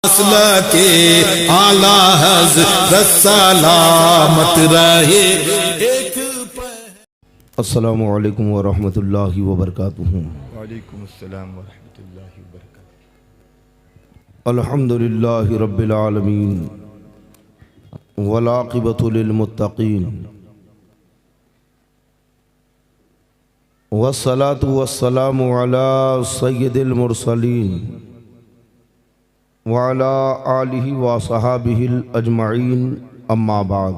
मसला के आला हज़रत सलामत रहे। अस्सलामु अलैकुम व रहमतुल्लाहि व बरकातुहू। वालेकुम अस्सलाम व रहमतुल्लाहि व बरकातुहू। अल्हम्दुलिल्लाहि रब्बिल आलमीन वल आक़िबतु लिल मुत्तक़ीन वस्सलातु वस्सलामु अला सय्यिदिल मुरसलीन व अला आलिहि व सहाबिहिल अजमईन अम्मा बाद।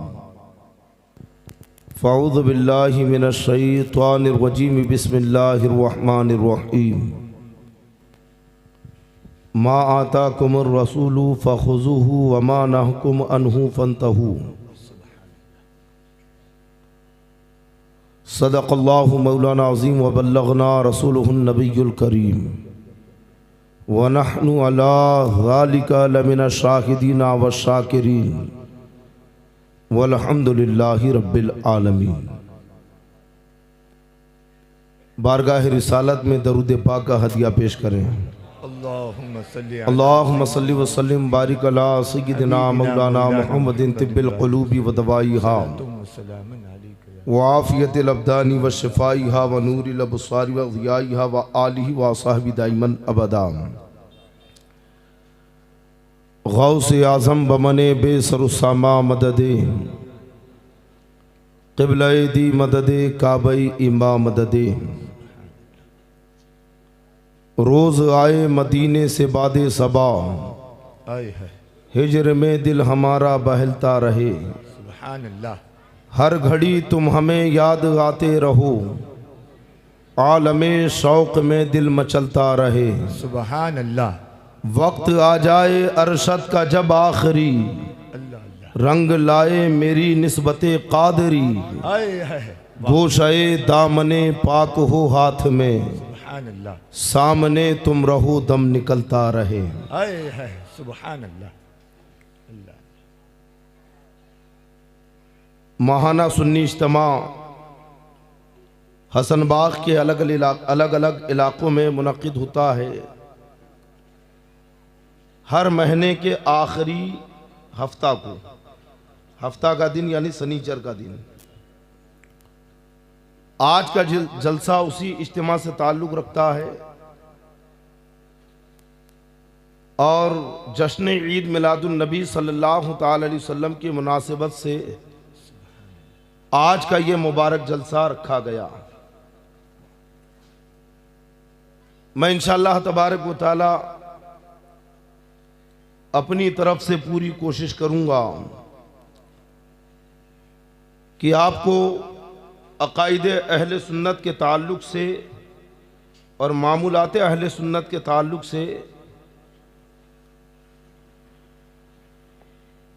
फ़अऊज़ु बिल्लाहि मिनश शैतानिर रजीम बिस्मिल्लाहिर रहमानिर रहीम। मा आताकुमुर रसूलु फ़ख़ुज़ूहु व मा नहकुम अन्हु फ़न्तहू। सदक़ल्लाहु मौलाना अज़ीम व बल्लग़ना रसूलुहुन नबियुल करीम व नहनु अला ज़ालिका लमिन शाहिदीना व शाकिरीन वल्हम्दुलिल्लाहि रब्बिल आलमीन। बारगाह रिसालत में दरूद पाक का हदिया पेश करें। अल्लाहुम्मा सल्लि व सल्लिम बारिक अला सय्यिदिना मौलाना मुहम्मदिन तिब्बिल क़ुलूबि व दवाइहा व आफ़ियतिल अब्दानी व शिफ़ाइहा व नूरिल अब्सारि व ज़ियाइहा व आलिहि व असहाबि दाइमन अबदा। गौसे आज़म बमने बेसरुस्सामा मददे क़िबला-ए दी मददे काबा-ए इमा मददे। रोज़ आए मदीने से बादे सबा हिजर में दिल हमारा बहलता रहे। सुभान अल्लाह। हर घड़ी तुम हमें याद आते रहो, आलमे शौक़ में दिल मचलता रहे। सुभान अल्लाह। वक्त आ जाए अरशद का जब आखिरी, रंग लाए मेरी निस्बते कादरी। गोशाए दामने पाक हो हाथ में, सामने तुम रहो दम निकलता रहे। सुभान अल्लाह। माहाना सुन्नी इज्तिमा हसनबाग के अलग अलग इलाक़ों में मुनक़िद होता है। हर महीने के आखिरी हफ्ता को, हफ्ता का दिन यानी शनिचर का दिन। आज का जलसा उसी इज्तिमा से ताल्लुक़ रखता है और जश्न ईद मिलादुन नबी सल्लल्लाहु तआला अलैहि वसल्लम की मुनासिबत से आज का ये मुबारक जलसा रखा गया। मैं इंशाअल्लाह तबारक व तआला अपनी तरफ से पूरी कोशिश करूंगा कि आपको अक़ाइदे अहले सुन्नत के ताल्लुक़ से और मामूलात अहले सुन्नत के ताल्लुक़ से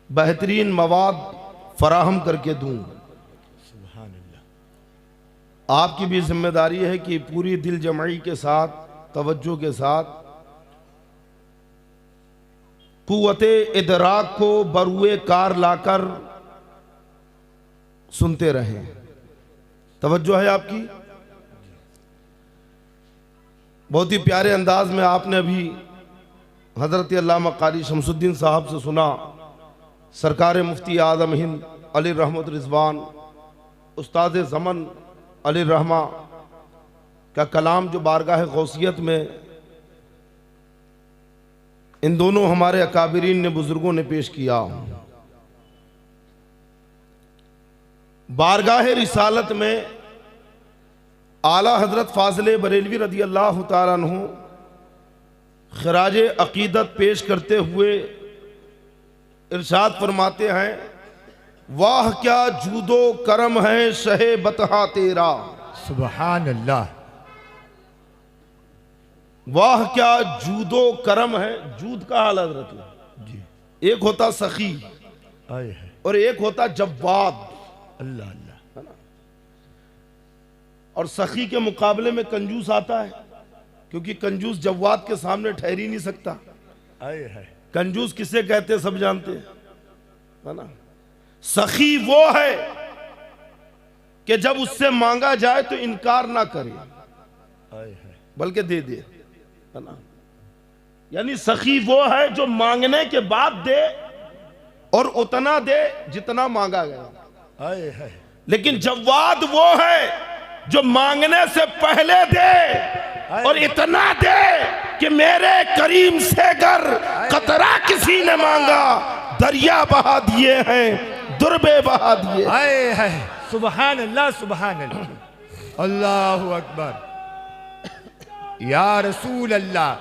बेहतरीन मवाद फराहम करके दूं। आपकी भी जिम्मेदारी है कि पूरी दिल जमाई के साथ, तवज्जो के साथ कुव्वते इदराक को बरुए कार लाकर सुनते रहें। तवज्जो है आपकी। बहुत ही प्यारे अंदाज में आपने अभी हज़रत अल्लामा क़ारी शमसुद्दीन साहब से सुना। सरकार मुफ्ती आज़म हिंद अली रहमत रिज़वान उस्ताद ज़मन अली रहमा का कलाम जो बारगाह गौसियत में इन दोनों हमारे अकाबिरीन ने, बुजुर्गों ने पेश किया। बारगाह रिसालत में आला हजरत फाज़िल बरेलवी रदी अल्लाह तआला अन्हु खिराज अकीदत पेश करते हुए इरशाद फरमाते हैं, वाह क्या जूदो करम है शहे बतहा तेरा। सुभान अल्लाह। वाह क्या जूदो करम है। जूद का हाल हजरत जी, एक होता सखी और एक होता जव्वाद। अल्लाह अल्लाह, है ना। और सखी के मुकाबले में कंजूस आता है, क्योंकि कंजूस जव्वाद के सामने ठहर ही नहीं सकता। कंजूस किसे कहते सब जानते हैं, है ना। सखी वो है कि जब उससे मांगा जाए तो इनकार ना करे, बल्कि दे दे, है ना। यानी सखी वो है जो मांगने के बाद दे और उतना दे जितना मांगा गया। आए है लेकिन जवाद वो है जो मांगने से पहले दे और इतना दे कि मेरे करीम से अगर कतरा किसी ने मांगा दरिया बहा दिए हैं, दुर्बे बहा दिए। आए है सुबहान अल्लाह सुबहान अल्लाह अल्लाहु अकबर या रसूल अल्लाह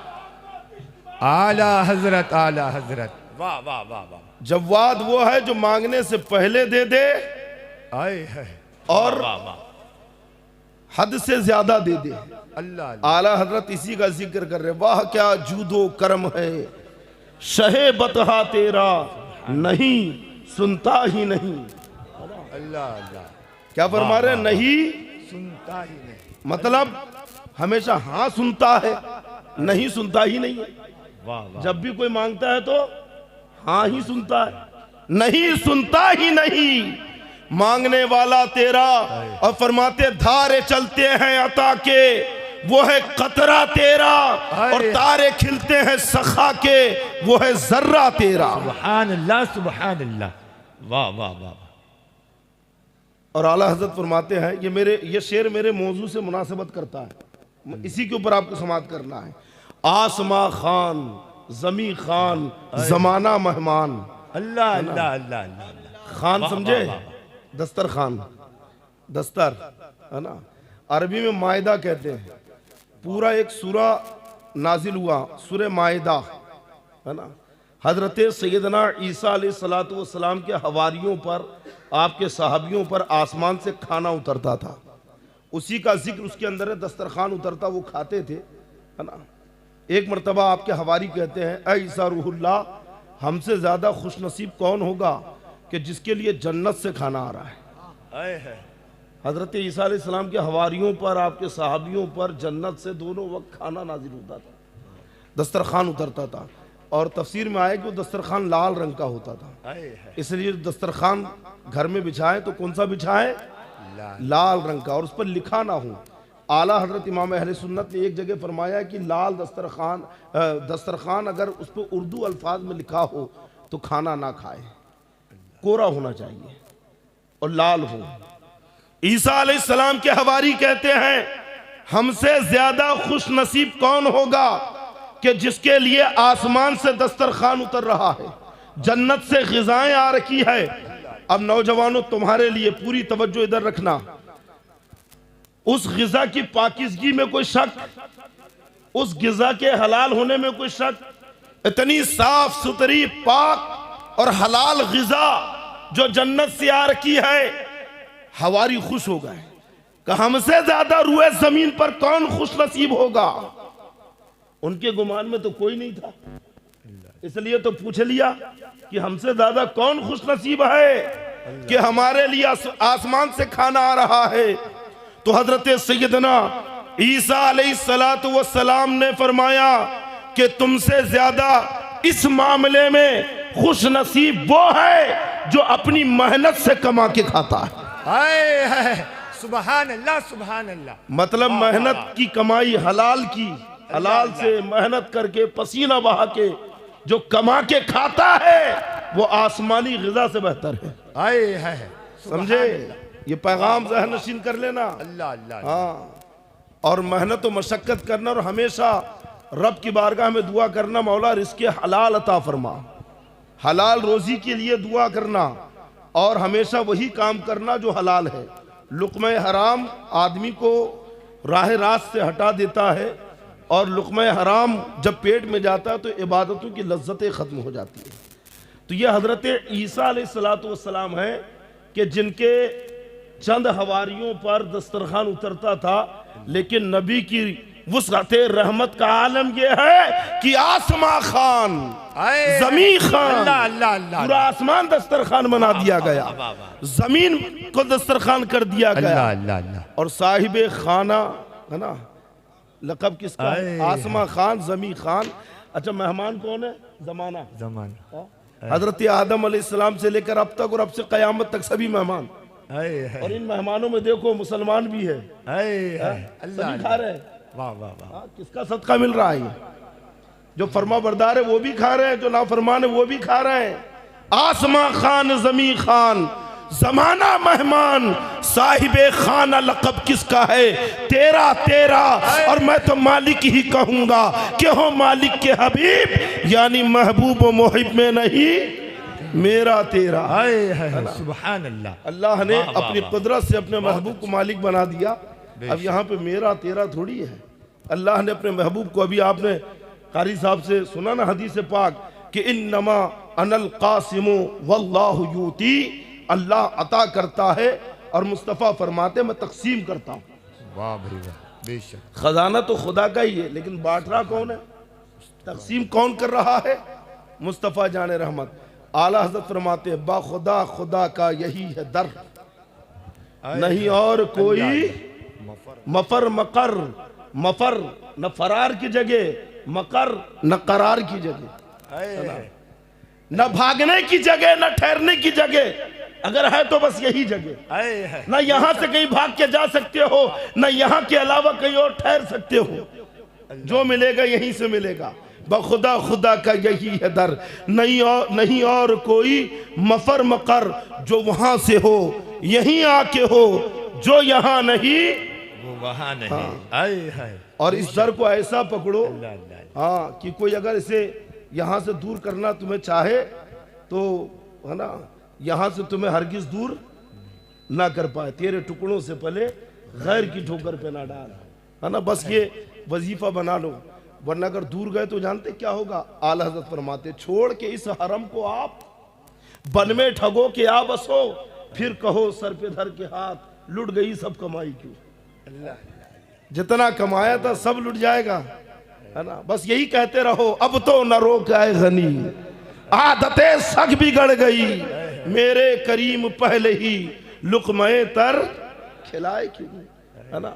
आला हजरत आला हजरत वाह वाह वाह वाह। जवाद वो है जो मांगने से पहले दे दे आए है और हद से ज्यादा दे दे। अल्लाह आला हजरत इसी का जिक्र कर रहे, वाह क्या जूदो करम है शहे बतहा तेरा नहीं सुनता ही नहीं। अल्लाह अल्लाह क्या फरमा रहे? नहीं सुनता ही नहीं, मतलब हमेशा हाँ सुनता है, नहीं सुनता ही नहीं है। वाह वाह। जब भी कोई मांगता है तो हाँ ही सुनता है, नहीं सुनता ही नहीं। मांगने वाला तेरा और फरमाते धारे चलते हैं अता के वो है कतरा तेरा और तारे खिलते हैं सखा के वो है जर्रा तेरा। सुबहान अल्लाह सुबहान अल्लाह वाह वाह वाह। और आला हजरत फरमाते हैं ये शेर मेरे मौजू से मुनासिबत करता है, इसी के ऊपर आपको समात करना है। आसमा खान जमी खान जमाना मेहमान। अल्लाह अल्लाह अल्लाह अल्लाह। खान समझे? दस्तर खान, दस्तर है ना, अरबी में मायदा कहते हैं। पूरा एक सूरा नाजिल हुआ, सूरे मायदा है ना। हजरत सैयदना ईसा अलैहिस्सलातु वस्सलाम के हवारियों पर, आपके सहाबियों पर आसमान से खाना उतरता था, उसी का जिक्र उसके अंदर है। दस्तरखान उतरता, वो खाते थे है ना। एक मरतबा आपके हवारी कहते हैं, ऐ ईसा रूहुल्लाह, हमसे ज़्यादा खुश नसीब कौन होगा कि जिसके लिए जन्नत से खाना आ रहा है। हजरत ईसा अलैहिस्सलाम के हवारियों पर, आपके सहाबियों पर जन्नत से दोनों वक्त खाना नाजिल होता था, दस्तरखान उतरता था। और तफसीर में आया कि वो दस्तरखान लाल रंग का होता था, इसलिए दस्तरखान घर में बिछाए तो कौन सा बिछाए? लाल रंग का, और उस पर लिखा ना हो। आला हजरत इमाम अहले सुन्नत ने एक जगह फरमाया कि लाल दस्तरखान अगर उस पर उर्दू अल्फाज में लिखा हो तो खाना ना खाए, कोरा होना चाहिए और लाल हो। ईसा अलैहिस्सलाम के हवारी कहते हैं, हमसे ज्यादा खुश नसीब कौन होगा कि जिसके लिए आसमान से दस्तरखान उतर रहा है, जन्नत से ग़िज़ाएं आ रखी है। अब नौजवानों, तुम्हारे लिए पूरी तवज्जो इधर रखना। उस ग़िज़ा की पाकीज़गी में कोई शक, उस ग़िज़ा के हलाल होने में कोई शक? इतनी साफ सुथरी पाक और हलाल ग़िज़ा जो जन्नत से आ रखी है, हवारी खुश हो गए कि हमसे ज्यादा रुए जमीन पर कौन खुश नसीब होगा। उनके गुमान में तो कोई नहीं था, इसलिए तो पूछ लिया कि हमसे ज्यादा कौन खुश नसीब है कि हमारे लिए आसमान से खाना आ रहा है। तो हजरत सैयदना ईसा अलैहिस्सलातु वस्सलाम ने फरमाया कि तुमसे ज्यादा इस मामले में खुश नसीब वो है जो अपनी मेहनत से कमा के खाता है। सुबहान अल्लाह सुबहान अल्लाह। मतलब मेहनत की कमाई, हलाल की, हलाल से मेहनत करके पसीना बहा के जो कमा के खाता है वो आसमानी ग़िज़ा से बेहतर है। आए समझे? ये पैगाम ज़हन नशीन कर लेना। अल्लाह अल्लाह। हाँ, और मेहनत और मशक्क़त करना, और हमेशा रब की बारगाह में दुआ करना, मौला रिज़्क़े हलाल अता फरमा, हलाल रोज़ी के लिए दुआ करना, और हमेशा वही काम करना जो हलाल है। लुक़्मा हराम आदमी को राह रास्त से हटा देता है, और लुक़्मा हराम जब पेट में जाता है तो इबादतों की लज्जतें ख़त्म हो जाती है। तो ये हज़रत ईसा अलैहिस्सलातु वस्सलाम है कि जिनके चंद हवारियों पर दस्तरखान उतरता था, लेकिन नबी की वुसअत रहमत का आलम यह है कि आसमा खान, जमी खान, पूरा आसमान दस्तरखान बना दिया गया, जमीन को दस्तरखान कर दिया गया। और साहिबे खाना है ना, लक़ब किसका? आसमा खान, जमी खान। अच्छा, मेहमान कौन है? जमाना। हजरत आदम अलैहिस्सलाम से लेकर अब तक और अब से क़यामत तक सभी मेहमान। और इन मेहमानों में देखो मुसलमान भी है, सभी खा रहे हैं। वाह वाह वाह। किसका सदका मिल रहा है? जो फरमा बरदार है वो भी खा रहे हैं, जो नाफरमान है वो भी खा रहे हैं। आसमां खान जमी खान, जमाना मेहमान, साहिबे खाना लक़ब किसका है? तेरा तेरा, और मैं तो मालिक ही कहूंगा कि हो मालिक के हबीब, यानी महबूब व मुहिब में नहीं मेरा तेरा। सुभान अल्लाह। अल्लाह ने अपनी कुदरत से अपने महबूब को मालिक बना दिया। अब यहाँ पे मेरा तेरा थोड़ी है। अल्लाह ने अपने महबूब को, अभी आपने कारी साहब से सुना ना हदीस पाक कि इन्नमा अनल कासिमु वल्लाहु यूती, अल्लाह अता करता है और मुस्तफ़ा फरमाते मैं तकसीम करता हूँ। वाह भाई वाह, बेशक। खजाना तो खुदा का ही है, लेकिन बांट रहा कौन है? तकसीम कौन कर रहा है? मुस्तफ़ा जाने रहमत। आला हज़रत फरमाते हैं बा खुदा खुदा का यही है दर, नहीं और कोई मफर मकर, मफर न फरार की जगह, मकर न करार की जगह, न भागने की जगह न ठहरने की जगह, अगर है तो बस यही जगह। न यहां से कहीं भाग के जा सकते हो, न यहां के अलावा कहीं और ठहर सकते हो। जो मिलेगा यहीं से मिलेगा। बखुदा खुदा का यही है दर, नहीं और कोई मफर मकर, जो वहां से हो यहीं आके हो, जो यहाँ नहीं वो वहां नहीं। हाँ। और इस दर को ऐसा पकड़ो हाँ कि कोई अगर इसे यहाँ से दूर करना तुम्हें चाहे तो है ना, यहाँ से तुम्हें हरगिज दूर ना कर पाए। तेरे टुकड़ों से पहले गैर की ठोकर पे ना डाल, है ना। बस ये वजीफा बना लो, वरना अगर दूर गए तो जानते क्या होगा? आला हज़रत फरमाते छोड़ के इस हरम को आप बन में ठगो के आ बसो, फिर कहो सर पे धर के हाथ, लुट गई सब कमाई क्यों? जितना कमाया था सब लुट जाएगा, है ना। बस यही कहते रहो अब तो न रोक आए गनी, आदतें सग बिगड़ गई, मेरे करीम पहले ही लुक़मे तर खिलाए क्यों, है ना।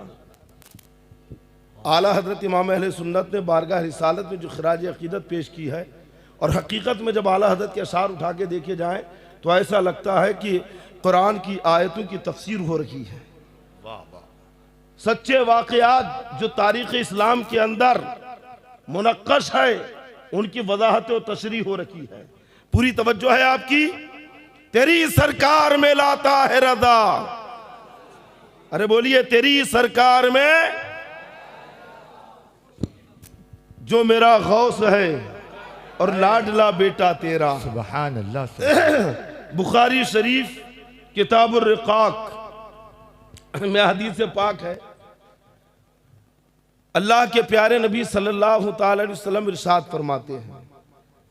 आला हजरत इमाम अहले सुन्नत ने बारगाह रिसालत में जो खराज अकीदत पेश की है, और हकीकत में जब आला हजरत के अशार उठा के देखे जाएं तो ऐसा लगता है कि कुरान की आयतों की तफसीर हो रही है। सच्चे वाक़यात जो तारीख़ इस्लाम के अंदर मुनक्कश है उनकी वजाहत और तशरीह हो रखी है। पूरी तवज्जो है आपकी। तेरी सरकार में लाता है रज़ा, अरे बोलिए तेरी सरकार में जो मेरा गौस है और लाडला बेटा तेरा। सुभान अल्लाह। बुखारी शरीफ किताबुर रिकाक में हदीस पाक है, अल्लाह के प्यारे नबी सल्लल्लाहु ताला अलैहि वसल्लम इरशाद फरमाते हैं।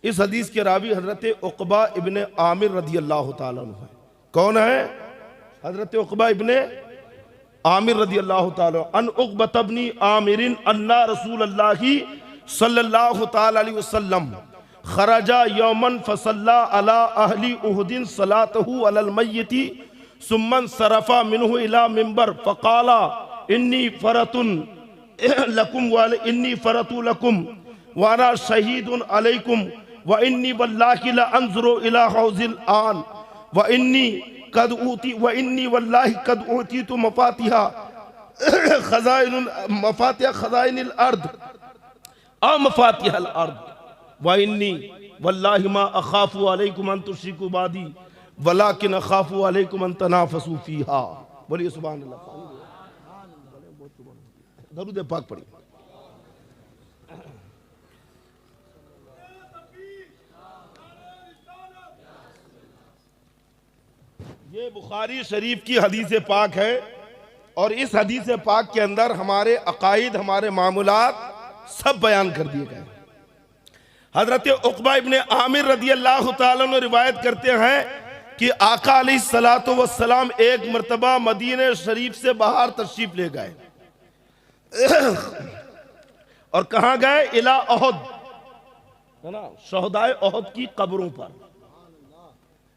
इस हदीस के रावी हजरत उक़बा इब्ने आमिर रदी अल्लाह ताला अन्हु है। कौन है? हजरत उक़बा इब्ने आमिर रदी अल्लाह ताला अन उक़बा इब्ने आमिरिन अन्ना रसूलुल्लाहि सल्लल्लाहु ताला अलैहि वसल्लम खरजा यौमन फसल्ला अला अहली उहुदिन सलातहु अलल मय्यति सुम्मन सरफा मिन्हु इला मिंबर फ़क़ाला इन्नी फ़रतुन लकुम व इन्नी फ़रतु लकुम व अना शहीदुन अलैकुम व इन्नी वल्लाहि ला अंज़ुरु इला हौज़िल आन व इन्नी वल्लाहि कद ऊतीतु मफ़ातिहा खज़ाइनिल अर्द अ मफ़ातिहल अर्द व इन्नी वल्लाहि मा अख़ाफ़ु अलैकुम अन तुश्रिकू बादी वलाकिन अख़ाफ़ु अलैकुम अन तनाफ़सू फ़ीहा। बोलिए सुभान अल्लाह। दरूद पाक पढ़िए। ये बुखारी शरीफ की हदीस पाक है, और इस हदीस पाक के अंदर हमारे अकायद, हमारे मामूलात सब बयान कर दिए गए। हजरत उक़बा इब्ने आमिर रदी अल्लाह ताला अन्हु रिवायत करते हैं कि आका अलैहिस्सलातु वस्सलाम एक मरतबा मदीने शरीफ से बाहर तशरीफ ले गए, और कहाँ गए? इला ओहद, है ना, शहदाए ओहद की कब्रों पर,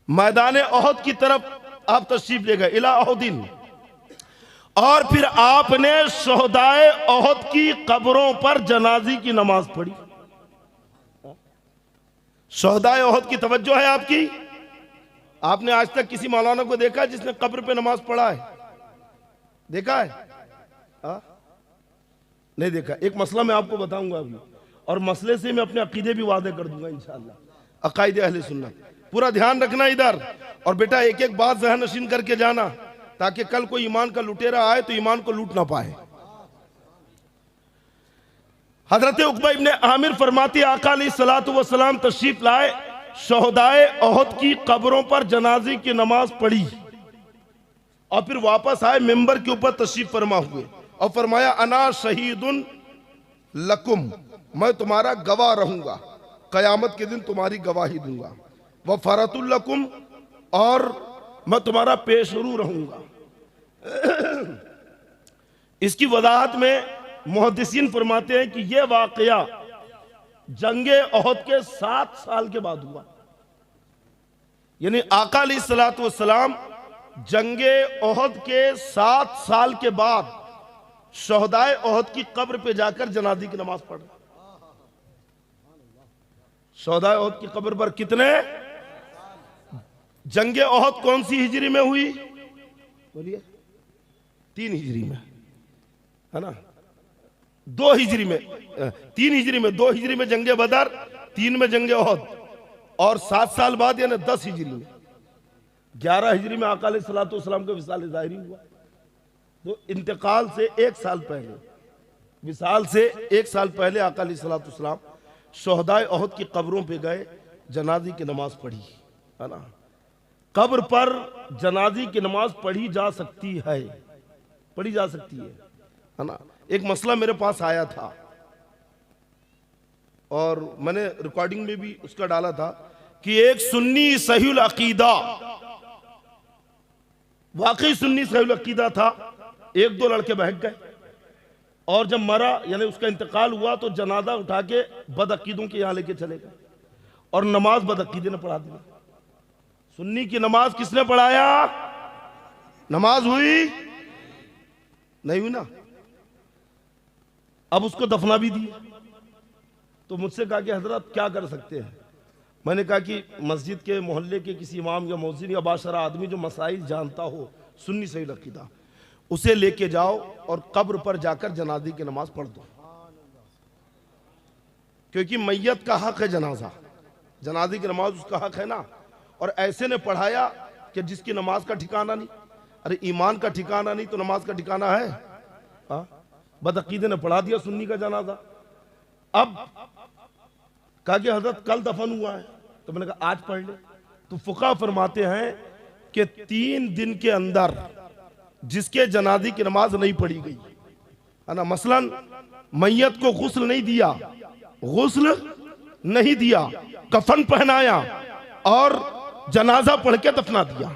मैदान ओहद की तरफ आप तशरीफ ले गए, इला ओहदिन। और फिर आपने शहदाए ओहद की कब्रों पर जनाजी की नमाज पढ़ी। शहदाए ओहद की तवज्जो है आपकी? आपने आज तक किसी मौलाना को देखा है जिसने कब्र पे नमाज पढ़ा है? देखा है? नहीं देखा। एक मसला मैं आपको बताऊंगा अभी, और मसले से मैं अपने अकीदे भी वादे कर दूंगा इंशाअल्लाह, अकायदे अहले सुन्नत। पूरा ध्यान रखना इधर, और बेटा एक एक बात ज़हन नशीन करके जाना, ताकि कल कोई ईमान का लुटेरा आए तो ईमान को लूट ना पाए। हजरत उक़बा इब्ने आमिर फरमाते आका अलैहिस्सलातु वस्सलाम तशरीफ लाए, शहदाए ओहद की कब्रों पर जनाजे की नमाज पढ़ी और फिर वापस आए, मिंबर के ऊपर तशरीफ फरमा हुए और फरमाया अना शहीदुन लकुम, मैं तुम्हारा गवाह रहूंगा, कयामत के दिन तुम्हारी गवाही दूंगा। व फरतुल लकुम, और मैं तुम्हारा पेशरू रहूंगा। इसकी वजाहत में मुहद्दिसीन फरमाते हैं कि यह वाकया जंगे ओहद के 7 साल के बाद हुआ, यानी आका अलैहिस्सलातु वस्सलाम जंगे ओहद के 7 साल के बाद शहदाए ओहद की कब्र पे जाकर जनाजे की नमाज पढ़। शहदाए ओहद की कब्र पर कितने? जंगे ओहद कौन सी हिजरी में हुई? बोलिए। 3 हिजरी में, है ना? 2 हिजरी में, 3 हिजरी में, 2 हिजरी में जंगे बदर, 3 में जंगे ओहद, और 7 साल बाद यानी 10 हिजरी में, 11 हिजरी में आका अलैहिस्सलातु वस्सलाम का विसाल ज़ाहिरी हुआ। तो इंतकाल से 1 साल पहले, विसाल से 1 साल पहले आका अलैहिस्सलातु वस्सलाम शहदाए ओहद की कब्रों पे गए, जनाजे की नमाज पढ़ी, है ना? कब्र पर जनाजे की नमाज पढ़ी जा सकती है, पढ़ी जा सकती है ना? एक मसला मेरे पास आया था और मैंने रिकॉर्डिंग में भी उसका डाला था कि एक सुन्नी सहीउल अकीदा, वाकई सुन्नी सहीउल अकीदा था, 1-2 लड़के बहक गए और जब मरा यानी उसका इंतकाल हुआ तो जनाजा उठा के बदअकीदों के यहाँ लेके चले गए और नमाज बदअकीदे ने पढ़ा दी। सुन्नी की नमाज किसने पढ़ाया? नमाज हुई नहीं हुई ना? अब उसको दफना भी दिए। तो मुझसे कहा कि हजरत क्या कर सकते हैं? मैंने कहा कि मस्जिद के मोहल्ले के किसी इमाम या मौज़िन या बाशरा आदमी जो मसाइल जानता हो सुन्नी सहीउल अकीदा, उसे लेके जाओ और कब्र पर जाकर जनाजे की नमाज पढ़ दो, क्योंकि मैयत का हक है जनाजा, जनाजे की नमाज उसका हक है ना। और ऐसे ने पढ़ाया कि जिसकी नमाज का ठिकाना नहीं। अरे ईमान का ठिकाना नहीं तो नमाज का ठिकाना है? बदअकीदे ने पढ़ा दिया सुन्नी का जनाजा। अब कहा कि हजरत कल दफन हुआ है, तो मैंने कहा आज पढ़ ले। तो फुक़हा फरमाते हैं कि 3 दिन के अंदर जिसके जनाजे की नमाज नहीं पढ़ी गई, है ना, मसलन मैयत को गुस्ल नहीं दिया, गुस्ल नहीं दिया, कफन पहनाया और जनाजा पढ़ के दफना दिया,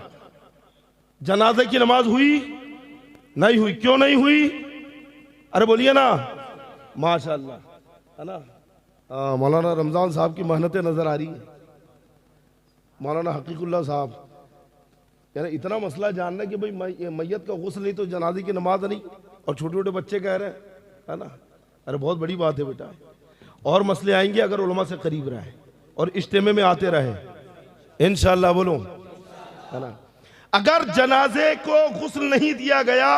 जनाजे की नमाज हुई नहीं हुई? क्यों नहीं हुई? अरे बोलिए ना, माशाअल्लाह, है ना? मौलाना रमजान साहब की मेहनतें नजर आ रही है, मौलाना हकीकुल्लाह साहब, यानी इतना मसला जानना कि भाई मैयत का गुस्ल नहीं तो जनाजे की नमाज नहीं, और छोटे छोटे बच्चे कह रहे हैं, है ना? अरे बहुत बड़ी बात है बेटा। और मसले आएंगे अगर उलमा से करीब रहे और इज्तिमा में आते रहे इंशाअल्लाह, बोलो, है ना? अगर जनाजे को गुस्ल नहीं दिया गया,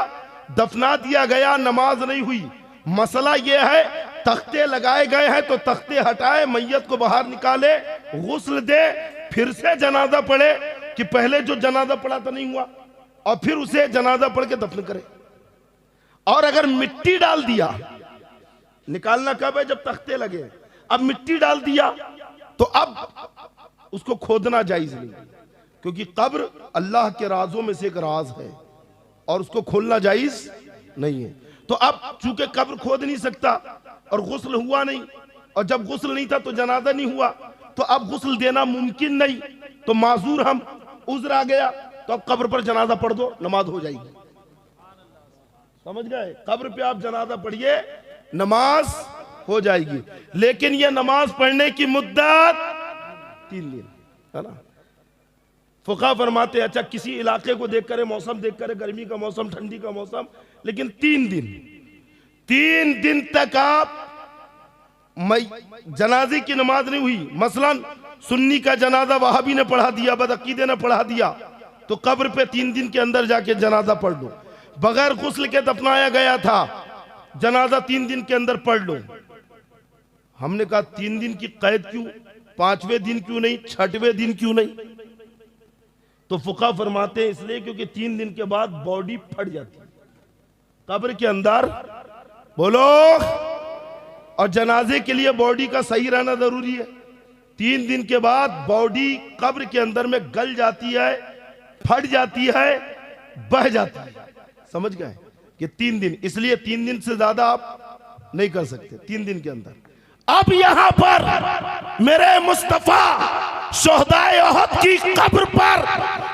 दफना दिया गया, नमाज नहीं हुई, मसला यह है तख्ते लगाए गए हैं तो तख्ते हटाए, मैयत को बाहर निकाले, गुस्ल दे, फिर से जनाजा पढ़े कि पहले जो जनाजा पढ़ा था नहीं हुआ, और फिर उसे जनाजा पढ़ के दफन करे। और अगर मिट्टी डाल दिया, निकालना कब है? जब तख्ते लगे। अब मिट्टी डाल दिया तो अब उसको खोदना जायज नहीं, क्योंकि कब्र अल्लाह के राजों में से एक राज है और उसको खोलना जायज नहीं है। तो अब चूंकि कब्र खोद नहीं सकता और गुस्ल हुआ नहीं, और जब गुस्ल नहीं था तो जनाजा नहीं हुआ, तो अब गुस्ल देना मुमकिन नहीं, तो माजूर हम, उज़्र आ गया, तो अब कब्र पर जनाजा पढ़ दो, नमाज हो जाएगी। समझ गए? कब्र पे आप जनाजा पढ़िए, नमाज हो जाएगी। लेकिन यह नमाज पढ़ने की मुद्दत 3 दिन, है ना? फुक़हा फरमाते अच्छा किसी इलाके को देख कर, मौसम देख कर, गर्मी का मौसम, ठंडी का मौसम, लेकिन 3 दिन तक आप जनाजे की नमाज नहीं हुई, मसलन सुन्नी का जनाजा वहाबी ने पढ़ा दिया, बदअकीदे ने पढ़ा दिया, तो कब्र पे 3 दिन के अंदर जाके जनाजा पढ़ लो। बगैर गुस्ल के दफनाया गया था, जनाजा 3 दिन के अंदर पढ़ लो। हमने कहा 3 दिन की कैद क्यों, 5वें दिन क्यों नहीं, 6वें दिन क्यों नहीं? तो फुका फरमाते हैं इसलिए क्योंकि 3 दिन के बाद बॉडी फट जाती है कब्र के अंदर। बोलो। और जनाजे के लिए बॉडी का सही रहना जरूरी है। 3 दिन के बाद बॉडी कब्र के अंदर में गल जाती है, फट जाती है, बह जाती है। समझ गए कि 3 दिन, इसलिए 3 दिन से ज्यादा आप नहीं कर सकते 3 दिन के अंदर। अब यहां पर मेरे मुस्तफा शोहदाए उहद की कब्र पर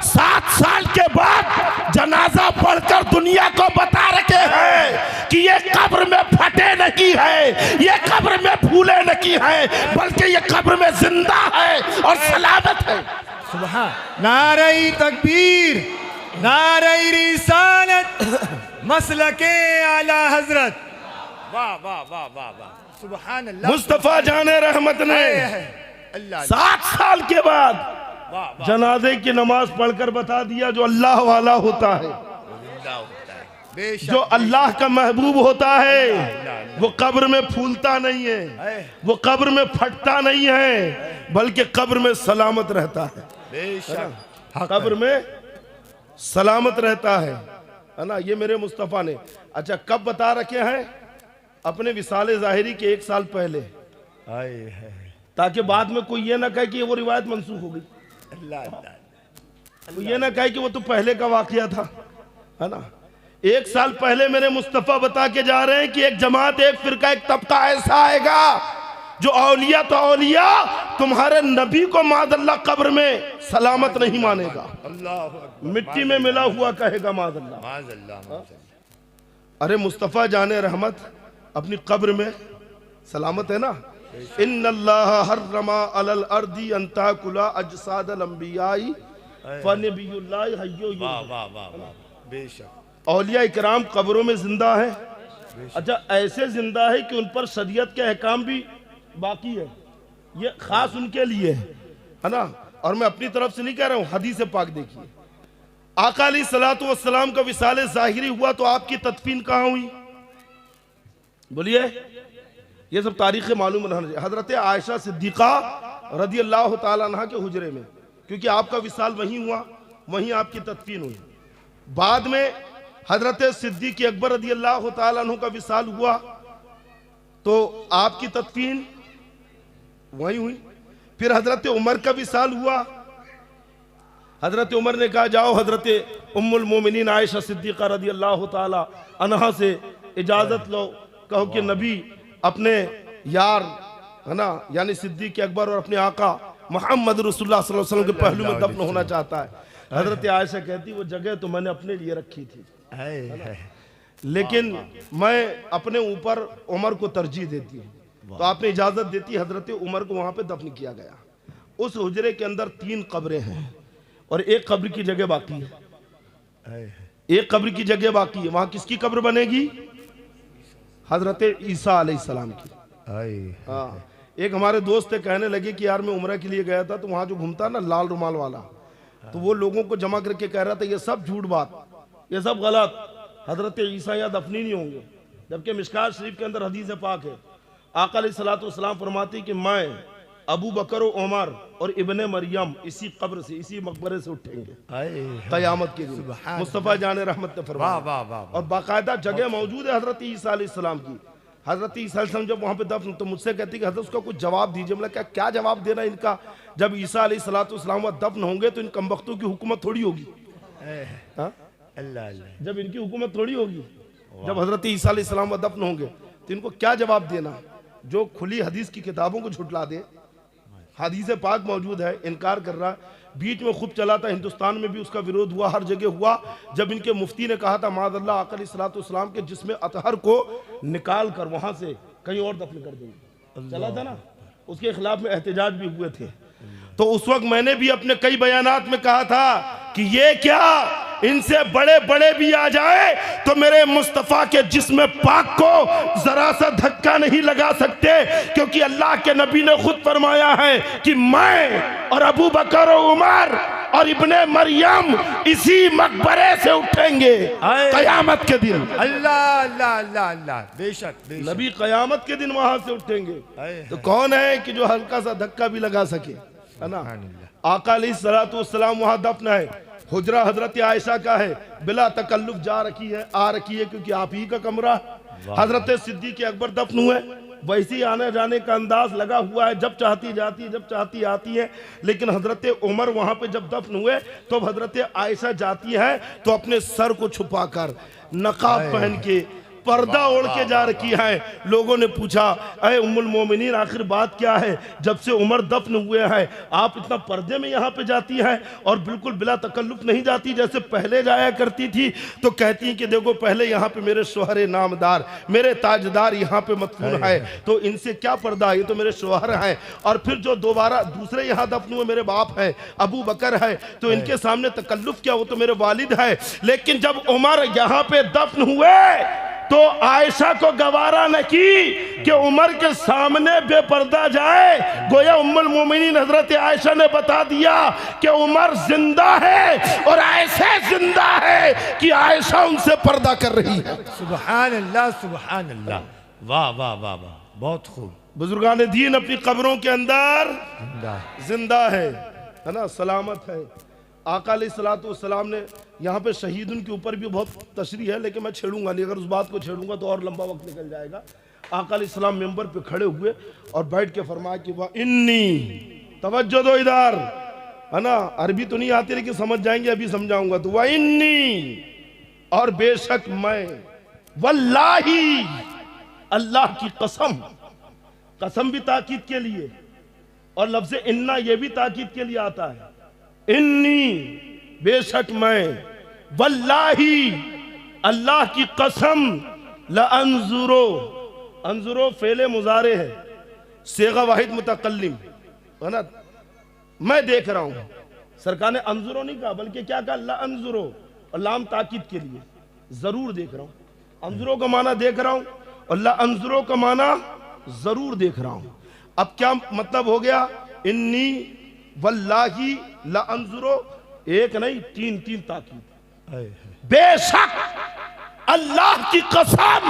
7 साल के बाद जनाजा पढ़कर दुनिया को बता रखे हैं कि ये कब्र में फटे नहीं है, ये कब्र में फूले नहीं है, बल्कि ये कब्र में जिंदा है और सलामत है। सुभान। नारे तकबीर, नारे रिसालत, मसलके आला हजरत। वाह वाह वाह वाह वाह, सुभान अल्लाह। मुस्तफा जाने रहमत ने 7 साल के बाद जनाजे की नमाज पढ़कर बता दिया जो अल्लाह वाला होता है, जो अल्लाह का महबूब होता है, वो कब्र में फूलता नहीं है, वो कब्र में फटता नहीं है, बल्कि कब्र में सलामत रहता है। बेशक कब्र में सलामत रहता है ना। ये मेरे मुस्तफा ने। अच्छा, कब बता रखे हैं? अपने विसाले ज़ाहिरी के 1 साल पहले, ताकि बाद में कोई ये ना कहे कि वो रिवायत मंसूख हो गई, कोई ये ना कहे कि वो तो पहले का वाकया था, है ना। 1 साल पहले मेरे मुस्तफा बता के जा रहे हैं कि एक जमात, एक फिरका, एक तबका ऐसा आएगा जो औलिया तो औलिया तुम्हारे नबी को मादल्ला कब्र में सलामत नहीं मानेगा, मिट्टी में मिला हुआ कहेगा मादल्ला। अरे मुस्तफा जाने रहमत अपनी कब्र में सलामत है ना। इन्नल्लाह हर्रमा अलल अर्दी अन ताकुला अजसादल अंबियाई फनबियुल्लाह हय्यु। बेशक औलिया इकराम कब्रों में जिंदा है। अच्छा, ऐसे जिंदा है कि उन पर शरीयत के अहकाम भी बाकी है, ये खास उनके लिए है ना। और मैं अपनी तरफ से नहीं कह रहा हूँ, हदीस पाक देखिए। आका अलैहिस्सलातु वस्सलाम का विसाले ज़ाहिरी हुआ तो आपकी तदफीन कहाँ हुई? बोलिए। ये सब तारीख़ मालूम रहना। हजरत आयशा सिद्दीक़ा रदी अल्लाह ताला अन्हा के हुजरे में, क्योंकि आपका विसाल वहीं हुआ, वहीं आपकी तदफीन हुई। बाद में हजरत सिद्दीक़ अकबर रदी अल्लाह ताला अन्हु का विसाल हुआ तो आपकी तदफीन वहीं हुई। फिर हजरत उमर का विसाल हुआ, हजरत उमर ने कहा जाओ हजरत उम्मुल मोमिनीन आयशा सिद्दीक़ा रदी अल्लाह ताला अन्हा से इजाज़त लो, कहो कि नबी अपने यार है ना, यानी सिद्दीक़ अकबर और अपने आका मोहम्मद रसूलुल्लाह सल्लल्लाहु अलैहि वसल्लम के पहलू में दफन होना चाहता है। हजरत आयशा कहती वो जगह तो मैंने अपने लिए रखी थी, लेकिन मैं अपने ऊपर उमर को तरजीह देती हूँ, तो आपने इजाज़त देती, हजरत उमर को वहाँ पे दफन किया गया। उस हुजरे के अंदर 3 कब्रें हैं और एक कब्र की जगह बाकी है, एक कब्र की जगह बाकी है। वहाँ किसकी कब्र बनेगी? हजरत ईसा अलैहिस्सलाम की। हाँ, एक हमारे दोस्त थे, कहने लगे कि यार मैं उम्रा के लिए गया था तो वहाँ जो घूमता ना लाल रुमाल वाला, तो वो लोगों को जमा करके कह रहा था ये सब झूठ बात, ये सब गलत, हजरत ईसा यहाँ दफनी नहीं होंगे। जबकि मिशकात शरीफ के अंदर हदीस पाक है, आका अलैहिस्सलातु वस्सलाम फरमाती कि मैं, अबू बकर और उमर और इब्ने मरियम इसी कब्र से, इसी मकबरे से उठेंगे क़यामत के दिन। मुस्तफ़ा जाने रहमत ने फरमाया, और बाकायदा जगह मौजूद है हजरत ईसा अलैहिस्सलाम की। हजरत ईसा अलैहिस्सलाम जब वहाँ पे दफन, तो मुझसे कहती कि हजरत उसका कुछ जवाब दीजिए। मतलब क्या जवाब देना इनका? जब ईसा अलैहिस्सलातु वस्सलाम दफन होंगे तो इन कमबख्तों की हुकूमत थोड़ी होगी, जब इनकी हुकूमत थोड़ी होगी, जब हजरत ईसा अलैहिस्सलाम दफन होंगे तो इनको क्या जवाब देना? जो खुली हदीस की किताबों को झुटला दे, हदीस पाक मौजूद है, इनकार कर रहा। बीच में खूब चला था, हिंदुस्तान में भी उसका विरोध हुआ, हर जगह हुआ, जब इनके मुफ्ती ने कहा था मादअल्लाह आका अलैहिस्सलातु वस्सलाम के जिस्म अतहर को निकाल कर वहां से कहीं और दफन कर देंगे, चला था ना, उसके खिलाफ में एहतजाज भी हुए थे। तो उस वक्त मैंने भी अपने कई बयानात में कहा था कि ये क्या, इनसे बड़े बड़े भी आ जाए तो मेरे मुस्तफ़ा के जिस्म पाक को जरा सा धक्का नहीं लगा सकते, क्योंकि अल्लाह के नबी ने खुद फरमाया है कि मैं और अबू बकर और उमर और इब्ने मरियम इसी मकबरे से उठेंगे कयामत के दिन। अल्लाह अल्लाह अल्लाह अल्लाह, बेशक बेशक। नबी कयामत के दिन वहां से उठेंगे। तो कौन है कि जो हल्का सा धक्का भी लगा सके, है ना। आका अलैहिस्सलातु वस्सलाम वहां दफन है, हुजरा हजरत आयशा का है, बिला तकल्लुफ जा रखी है, आ रखी है, क्योंकि आप ही का कमरा। हजरत सिद्दीक अकबर दफन हुए, वैसे ही आने जाने का अंदाज लगा हुआ है, जब चाहती जाती है, जब चाहती आती है। लेकिन हजरत उमर वहां पे जब दफन हुए तो हजरत आयशा जाती है तो अपने सर को छुपाकर नकाब पहन के पर्दा ओढ़ के जा रखी है। लोगों ने पूछा, अरे उम्मुल मोमिनीन आखिर बात क्या है, जब से उमर दफन हुए हैं आप इतना पर्दे में यहाँ पे जाती हैं और बिल्कुल बिला तकल्लुफ नहीं जाती जैसे पहले जाया करती थी। तो कहती हैं कि देखो पहले यहाँ पे मेरे शोहरे नामदार, मेरे ताजदार यहाँ पे मदफून है, तो इनसे क्या पर्दा, ये तो मेरे शोहर हैं। और फिर जो दोबारा दूसरे यहाँ दफन हुए मेरे बाप है अबू बकर है, तो इनके सामने तकल्लुफ क्या, वो तो मेरे वालिद है। लेकिन जब उमर यहाँ पे दफन हुए तो आयशा को गवारा न की कि उमर के सामने बेपर्दा जाए। गोया उम्मुल मोमिनीन हजरत आयशा ने बता दिया कि उमर जिंदा है और ऐसे जिंदा है कि आयशा उनसे पर्दा कर रही है। सुभान अल्लाह सुभान अल्लाह, वाह वाह वाह वाह, बहुत खूब। बुजुर्गान दीन अपनी कब्रों के अंदर जिंदा है ना, सलामत है। आका अलैहिस्सलाम ने यहाँ पे शहीद उनके ऊपर भी बहुत तशरीह है, लेकिन मैं छेड़ूंगा नहीं, अगर उस बात को छेड़ूंगा तो और लंबा वक्त निकल जाएगा। आका अलैहिस्सलाम मेंबर पे खड़े हुए और बैठ के फरमाया कि वाह इन्नी, तवज्जो दो इधर, है ना, अरबी तो नहीं आती लेकिन समझ जाएंगे, अभी समझाऊंगा। तो वाह इन्नी, और बेशक मैं, वल्लाही, अल्लाह की कसम, कसम भी ताकीद के लिए और लफ्ज़ इन्ना ये भी ताकीद के लिए आता है। इन्नी, बेशक मैं, वल्लाही, अल्लाह की कसम, लअंजुरो, अंजुरो फेले मुजारे है, सेगा वाहिद मुतकल्लिम, है ना, मैं देख रहा हूं। सरकार ने अंजुरो नहीं कहा बल्कि क्या कहा, लअंजुरो, और लाम ताकीद के लिए, जरूर देख रहा हूं। अंजुरो का माना देख रहा हूं और लअंजुरो का माना जरूर देख रहा हूं। अब क्या मतलब हो गया, इन्नी वल्लाही लअंजुरो, एक नहीं तीन तीन ताकीद। बेशक अल्लाह की कसम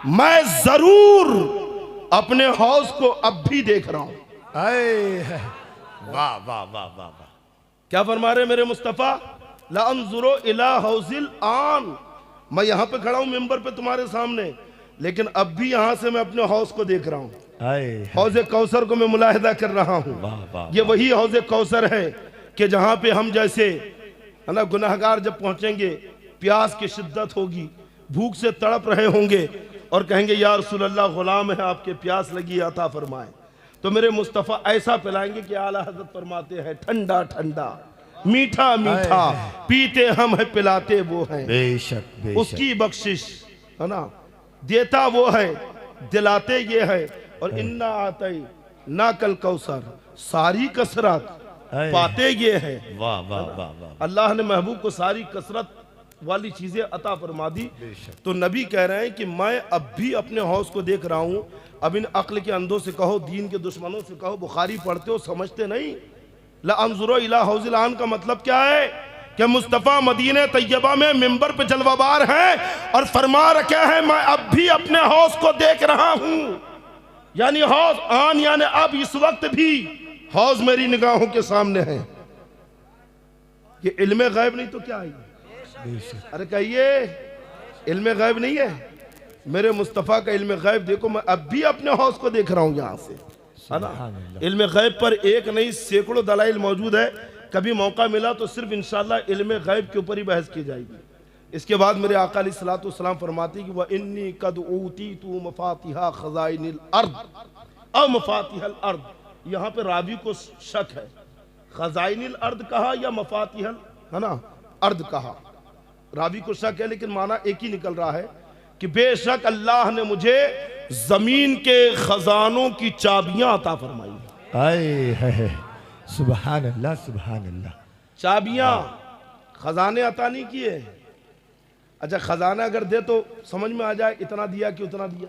मैं जरूर अपने हौज को अब भी देख रहा हूं। वाह वाह वाह वाह वाह, क्या फरमा रहे मेरे मुस्तफा, लअंजुरो इला हौजिल आन, मैं यहां पे खड़ा हूं मेंबर पे तुम्हारे सामने, लेकिन अब भी यहां से मैं अपने हौज को देख रहा हूं। हौज़े कौसर को मैं मुलाहिदा कर रहा हूँ। ये वही हौज़े कौसर है कि जहाँ पे हम जैसे, है ना, गुनाहगार जब पहुँचेंगे, प्यास की शिद्दत होगी, भूख से तड़प रहे होंगे और कहेंगे या रसूल अल्लाह, गुलाम है आपके, प्यास लगी, अता फरमाएं। तो मेरे मुस्तफ़ा ऐसा पिलाएंगे कि आला हज़रत फरमाते हैं, ठंडा ठंडा मीठा मीठा पीते हम है, पिलाते वो हैं, बेशक उसकी बख्शिश, है ना, देता वो है, दिलाते ये है। और इन्ना आते ना कल कौसर, सारी कसरत पाते ये है। वाह वाह वाह वाह, अल्लाह ने महबूब को सारी कसरत वाली चीजें अता फरमा दी। तो नबी कह रहे हैं कि मैं अब भी अपने हौज को देख रहा हूँ। अब इन अक्ल के अंधों से कहो, दीन के दुश्मनों से कहो, बुखारी पढ़ते हो समझते नहीं। लअंजुरो इला हौजिल आन का मतलब क्या है कि मुस्तफ़ा मदीने तैयबा में मिंबर पे जलवाबार हैं और फरमा रखे हैं मैं अब भी अपने हौज को देख रहा हूँ। यानी हौज आन, यानी अब इस वक्त भी हौज मेरी निगाहों के सामने है। ये इल्मे गैब नहीं तो क्या है? अरे कहिए, इल्मे गैब नहीं है? मेरे मुस्तफ़ा का इल्मे गैब देखो, मैं अब भी अपने हौज को देख रहा हूँ यहाँ से, है ना। इल्मे गैब पर एक नहीं सैकड़ों दलाइल मौजूद है। कभी मौका मिला तो सिर्फ इंशाअल्लाह इल्मे गैब के ऊपर ही बहस की जाएगी। इसके बाद मेरे आका अलैहिस्सलातु वस्सलाम फरमाती कि वह इन्नी कद ऊतीतु मफातिहा खज़ाइनिल अर्द औ मफातिहल अर्द। यहाँ पे रावी को शक है, खज़ाइनिल अर्द कहा या मफातिहल, है ना, अर्द कहा। रावी को शक है, लेकिन माना एक ही निकल रहा है कि बेशक अल्लाह ने मुझे जमीन के खजानों की चाबियां अता फरमाई। आए सुभान अल्लाह सुभान अल्लाह। चाबियां, खजाने अता नहीं किए। अच्छा, खजाना अगर दे तो समझ में आ जाए इतना दिया कि उतना दिया,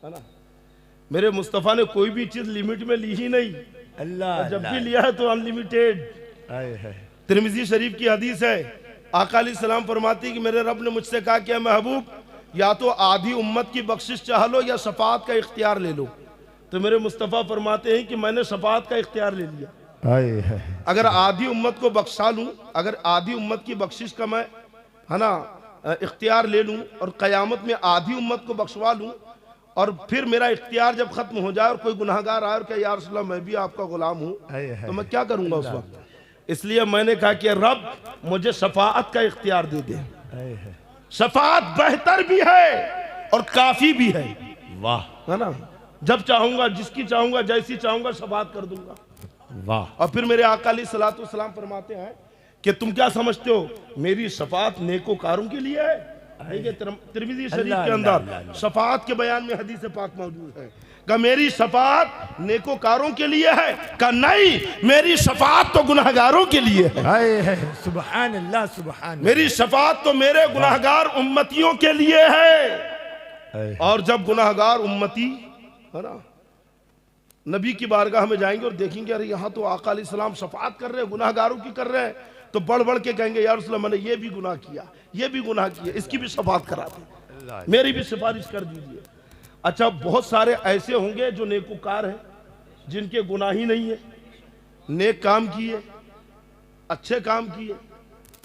है ना। मेरे मुस्तफ़ा ने कोई भी चीज लिमिट में ली ही नहीं। अल्लाह, जब भी लिया है तो अनलिमिटेड। तिरमिजी शरीफ की हदीस है, आका अलैहिस्सलाम फरमाती है कि मेरे रब ने मुझसे कहा कि महबूब या तो आधी उम्मत की बख्शिश चाह लो या शफाअत का इख्तियार ले लो। तो मेरे मुस्तफ़ा फरमाते हैं कि मैंने शफाअत का इख्तियार ले लिया। अगर आधी उम्मत को बख्शा लूँ, अगर आधी उम्मत की बख्शिश का मैं है ना इख्तियार ले लूँ और क़यामत में आधी उम्मत को बख्शवा लूँ और फिर मेरा इख्तियार जब खत्म हो जाए और कोई गुनाहगार आए और कहे या रसूल अल्लाह मैं भी आपका गुलाम हूँ, तो मैं क्या करूँगा उस वक्त? इसलिए मैंने कहा कि रब मुझे शफाअत का इख्तियार दे दे। शफाअत बेहतर भी है और काफी भी है। वाह, है ना, जब चाहूंगा, जिसकी चाहूंगा, जैसी चाहूंगा शफाअत कर दूंगा। वाह। और फिर मेरे आका अलैहिस्सलातु वस्सलाम फरमाते हैं कि तुम क्या समझते हो मेरी शफाअत नेकोकारों के लिए है? तिरमिजी शरीफ के अंदर शफाअत के बयान में हदीस पाक मौजूद है। का मेरी शफाअत नेकोकारों के लिए है? का नहीं, मेरी शफाअत तो गुनाहगारों के लिए है। सुभान अल्लाह, सुभान। मेरी शफाअत तो मेरे गुनाहगार उम्मतियों के लिए है। और जब गुनाहगार उम्मती है ना नबी की बारगाह में जाएंगे और देखेंगे अरे यहाँ तो आका अलैहिस्सलाम शफाअत कर रहे हैं, गुनाहगारों की कर रहे हैं, तो बढ़ बढ़ के कहेंगे या रसूल अल्लाह मैंने ये भी गुनाह किया, ये भी गुनाह किया, इसकी भी शफाअत करा दें, मेरी भी सिफारिश कर दीजिए। अच्छा, बहुत सारे ऐसे होंगे जो नेकोकार हैं, जिनके गुनाह ही नहीं है, नेक काम किए, अच्छे काम किए।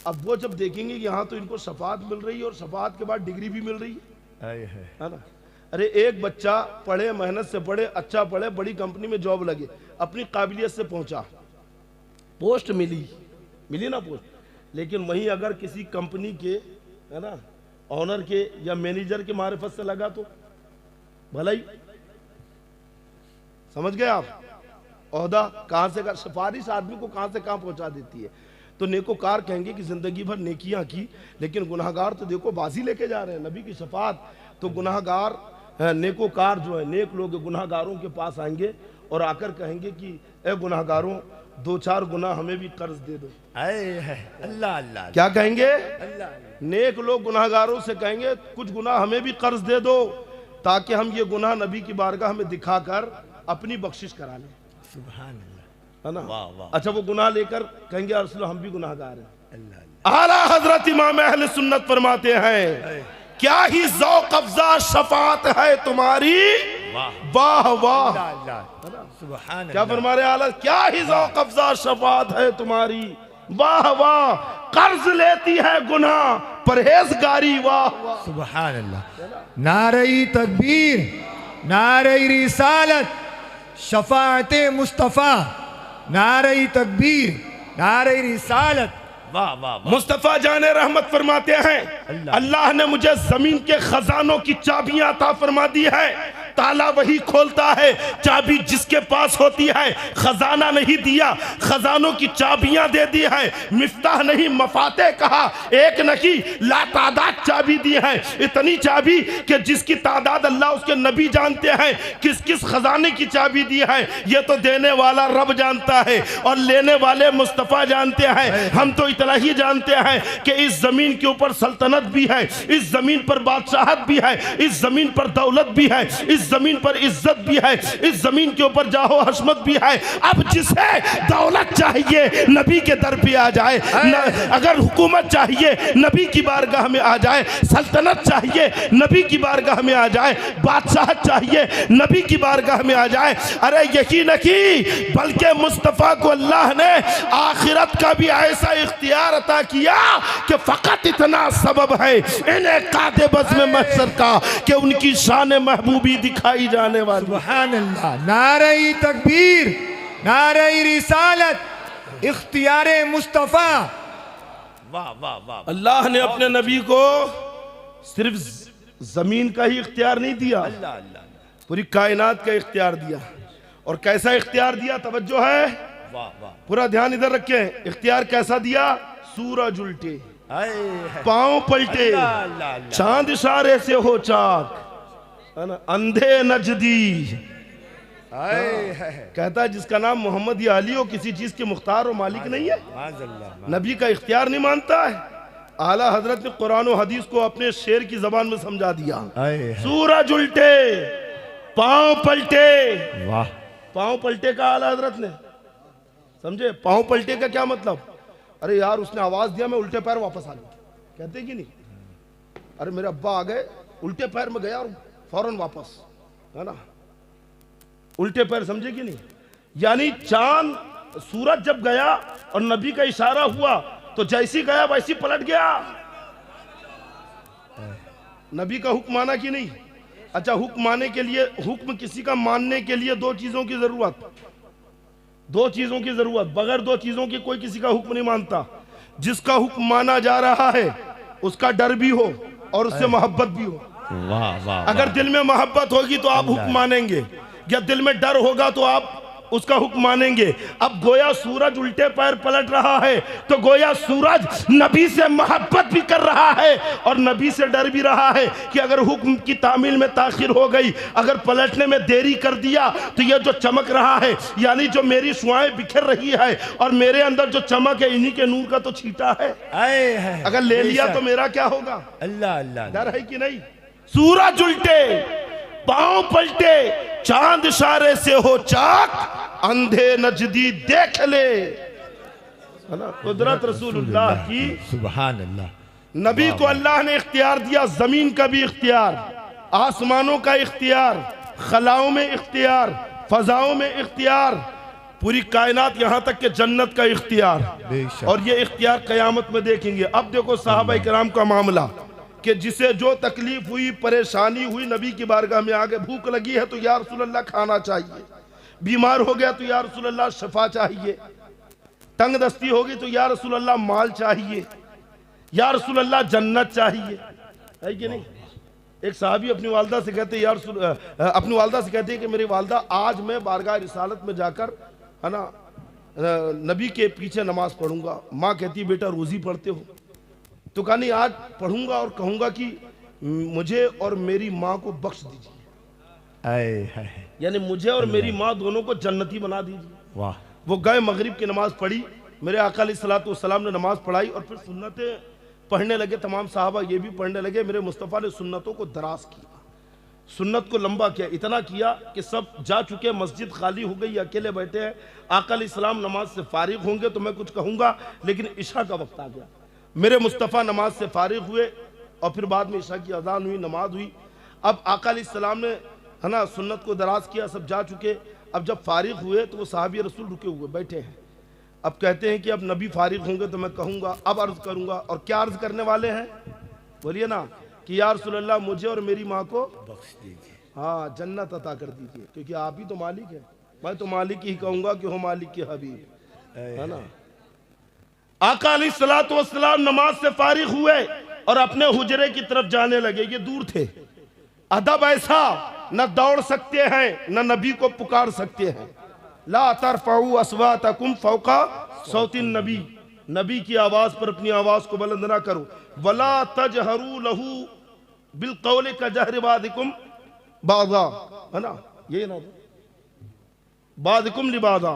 अब वो जब देखेंगे कि यहाँ तो इनको शफाअत मिल रही है और शफाअत के बाद डिग्री भी मिल रही है ना। अरे एक बच्चा पढ़े, मेहनत से पढ़े, अच्छा पढ़े, बड़ी कंपनी में जॉब लगे, अपनी काबिलियत से पहुंचा, पोस्ट मिली ना पोस्ट, लेकिन वहीं अगर किसी कंपनी के है ना ऑनर के या मैनेजर के मारिफत से लगा तो भलाई, समझ गए आप? ओहदा कहां से, सिफारिश आदमी को कहां से कहां पहुंचा देती है। तो नेकोकार कहेंगे कि जिंदगी भर नेकियां की, लेकिन गुनाहगार तो देखो बाजी लेके जा रहे हैं। नबी की शफाअत तो गुनाहगार, नेकोकार जो है, नेक लोग गुनाहगारों के पास आएंगे और आकर कहेंगे कि ए गुनाहगारों, 2-4 गुनाह हमें भी कर्ज दे दो। अल्लाह अल्लाह। क्या कहेंगे? अल्लाह। नेक लोग गुनाहगारों से कहेंगे कुछ गुनाह हमें भी कर्ज दे दो, ताकि हम ये गुनाह नबी की बारगाह में दिखाकर अपनी बख्शिश करा लें। सुभान अल्लाह, है ना। वाह वाह। अच्छा, वो गुनाह लेकर कहेंगे या रसूल हम भी गुनाहगार हैं। अल्लाह। आला हजरत इमाम अहले सुन्नत फरमाते हैं क्या ही ज़ौक़ अफ़ज़ा शफ़ाअत है तुम्हारी, वाह वाह। सुभान। क्या फरमा रहे आला? क्या ही ज़ौक़ अफ़ज़ा शफ़ाअत है तुम्हारी, वाह वाह। कर्ज लेती है गुनाह परहेजगारी, वाह वाह। सुभान अल्लाह। नारे तकबीर, नारे रिसालत, शफाअते मुस्तफ़ा, नारे तकबीर, नारे रिसालत, वाह वाह। मुस्तफा जाने रहमत फरमाते हैं अल्लाह ने मुझे जमीन के खजानों की चाबियां अता फरमा दी है। ताला वही खोलता है, चाबी जिसके पास होती है। खजाना नहीं दिया, खजानों की चाबियां दे दी है। मिफ्ताह नहीं, मफाते कहा, एक नहीं लातादाद चाबी दी है। इतनी चाबी कि जिसकी तादाद अल्लाह उसके नबी जानते हैं। किस किस खजाने की चाबी दी है ये तो देने वाला रब जानता है और लेने वाले मुस्तफ़ा जानते हैं। हम तो इतना ही जानते हैं कि इस जमीन के ऊपर सल्तनत भी है, इस जमीन पर बादशाहत भी है, इस जमीन पर दौलत भी है, इस जमीन पर इज्जत भी है, इस जमीन के ऊपर जाहो हशमत भी है। अब जिसे दौलत चाहिए नबी के दर पे आ जाए, अगर हुकूमत चाहिए नबी की बारगाह में आ जाए, सल्तनत चाहिए नबी की बारगाह में आ जाए, बादशाहत चाहिए नबी की बारगाह में आ जाए। अरे यही नहीं बल्कि मुस्तफ़ा को अल्लाह ने आखिरत का भी ऐसा इख्तियार अता किया कि फकत इतना सबब है इन्हें कादे बज़्म में महशर का कि उनकी शान महबूबी दिखाई जाने वाली। सुभान अल्लाह। नारे तकबीर, नारे रिसालत, इख्तियारे मुस्तफ़ा, वाह वाह वाह। अल्लाह ने अपने नबी को सिर्फ जमीन का ही इख्तियार नहीं दिया, अल्लाह अल्लाह, पूरी कायनात का इख्तियार दिया। और कैसा इख्तियार दिया? तवज्जो है, वाह वाह। पूरा ध्यान इधर रखें। इख्तियार कैसा दिया? सूरज उल्टे, पांव पलटे, चांद इशारे से हो चाक, है ना, अंधे नजदी। कहता है जिसका नाम मोहम्मद या अली हो किसी चीज के मुख्तार और मालिक नहीं है, नबी का इख्तियार नहीं मानता है। आला हजरत ने कुरान और हदीस को अपने शेर की जबान में समझा दिया। सूरज उल्टे, पांव पलटे, वाह। पांव पलटे का आला हजरत ने समझे? पांव पलटे का क्या मतलब? अरे यार उसने आवाज दिया, मैं उल्टे पैर वापस आ गया, कहते कि नहीं? अरे मेरे अब्बा आ गए, उल्टे पैर में गया और फौरन वापस, है ना, उल्टे पैर, समझे कि नहीं? यानी चांद सूरज जब गया और नबी का इशारा हुआ तो जैसी गया वैसी पलट गया। नबी का हुक्म माना कि नहीं? अच्छा, हुक्म मानने के लिए, हुक्म किसी का मानने के लिए दो चीजों की जरूरत, दो चीजों की जरूरत, बगैर दो चीजों की कोई किसी का हुक्म नहीं मानता। जिसका हुक्म माना जा रहा है उसका डर भी हो और उससे मोहब्बत भी हो। वाह वाह। अगर दिल में मोहब्बत होगी तो आप हुक्म मानेंगे, या दिल में डर होगा तो आप उसका हुक्म मानेंगे। अब गोया सूरज उल्टे पैर पलट रहा है तो गोया सूरज नबी से मोहब्बत भी कर रहा है और नबी से डर भी रहा है कि अगर हुक्म की तामील में ताखिर हो गई, अगर पलटने में देरी कर दिया तो ये जो चमक रहा है, यानी जो मेरी शुआएं बिखर रही है और मेरे अंदर जो चमक है, इन्हीं के नूर का तो छींटा है। अगर ले लिया तो मेरा क्या होगा? अल्लाह अल्लाह। डर है कि नहीं? सूरज उल्टे, पांव पलटे, चांद इशारे से हो चाक, अंधे नजदी देख ले, है ना? कुदरत रसूलुल्लाह की। सुभान अल्लाह। नबी को अल्लाह ने इख्तियार दिया, जमीन का भी इख्तियार, आसमानों का इख्तियार, खलाओं में इख्तियार, फजाओं में इख्तियार, पूरी कायनात यहां तक के जन्नत का इख्तियार। और ये इख्तियार कयामत में देखेंगे। अब देखो साहबा किराम का मामला कि जिसे जो तकलीफ हुई, परेशानी हुई, नबी की बारगाह में आगे, भूख लगी है तो या रसूलल्लाह खाना चाहिए, बीमार हो गया तो या रसूलल्लाह शफा चाहिए, तंग दस्ती होगी तो या रसूलल्लाह माल चाहिए, या रसूलल्लाह जन्नत चाहिए, है कि नहीं? एक साहबी अपनी वालदा से कहते, या रसूल, अपनी वालदा से कहते हैं कि मेरी वालदा, आज मैं बारगाह रिसालत में जाकर, है ना, नबी के पीछे नमाज पढ़ूंगा। माँ कहती है बेटा रोजी पढ़ते हो? तो कहा नहीं, आज पढ़ूंगा और कहूंगा कि मुझे और मेरी माँ को बख्श दीजिए, यानी मुझे और मेरी माँ दोनों को जन्नती बना दीजिए। वाह। वो गए, मगरिब की नमाज पढ़ी, मेरे आका अलैहिस्सलातु वस्सलाम ने नमाज पढ़ाई और फिर सुन्नतें पढ़ने लगे। तमाम साहबा ये भी पढ़ने लगे। मेरे मुस्तफ़ा ने सुन्नतों को दराज किया, सुन्नत को लंबा किया, इतना किया कि सब जा चुके, मस्जिद खाली हो गई, अकेले बैठे हैं। आका अलैहिस्सलाम नमाज से फारिग होंगे तो मैं कुछ कहूँगा, लेकिन इशा का वक्त आ गया। मेरे मुस्तफ़ा नमाज से फारिग हुए और फिर बाद में इशा की अजान हुई, नमाज हुई। अब आका अलैहिस्सलाम ने, है ना, सुन्नत को दराज किया, सब जा चुके। अब जब फारिग हुए तो वो साहबी रसूल रुके हुए बैठे हैं। अब कहते हैं कि अब नबी फारिग होंगे तो मैं कहूँगा, अब अर्ज करूँगा। और क्या अर्ज करने वाले हैं? बोलिए ना, कि या रसूलल्लाह मुझे और मेरी माँ को बख्श दीजिए, हाँ जन्नत अता कर दीजिए, क्योंकि आप ही तो मालिक है। मैं तो मालिक ही कहूँगा कि हो मालिक के हबीब, है ना। आका अलैहिस्सलातु वस्सलाम नमाज से फारिग हुए और अपने हुजरे की तरफ जाने लगे। ये दूर थे। अदब ऐसा, न दौड़ सकते हैं न नबी को पुकार सकते हैं। ला तरफऊ अस्वातकुम फौका सौतिन नबी, नबी की आवाज पर अपनी आवाज को बुलंद ना करो। वला तजहरू लहू बिल कौल कजहर बादिकुम बादा, है ना, ये ना बादिकुम लिबादा,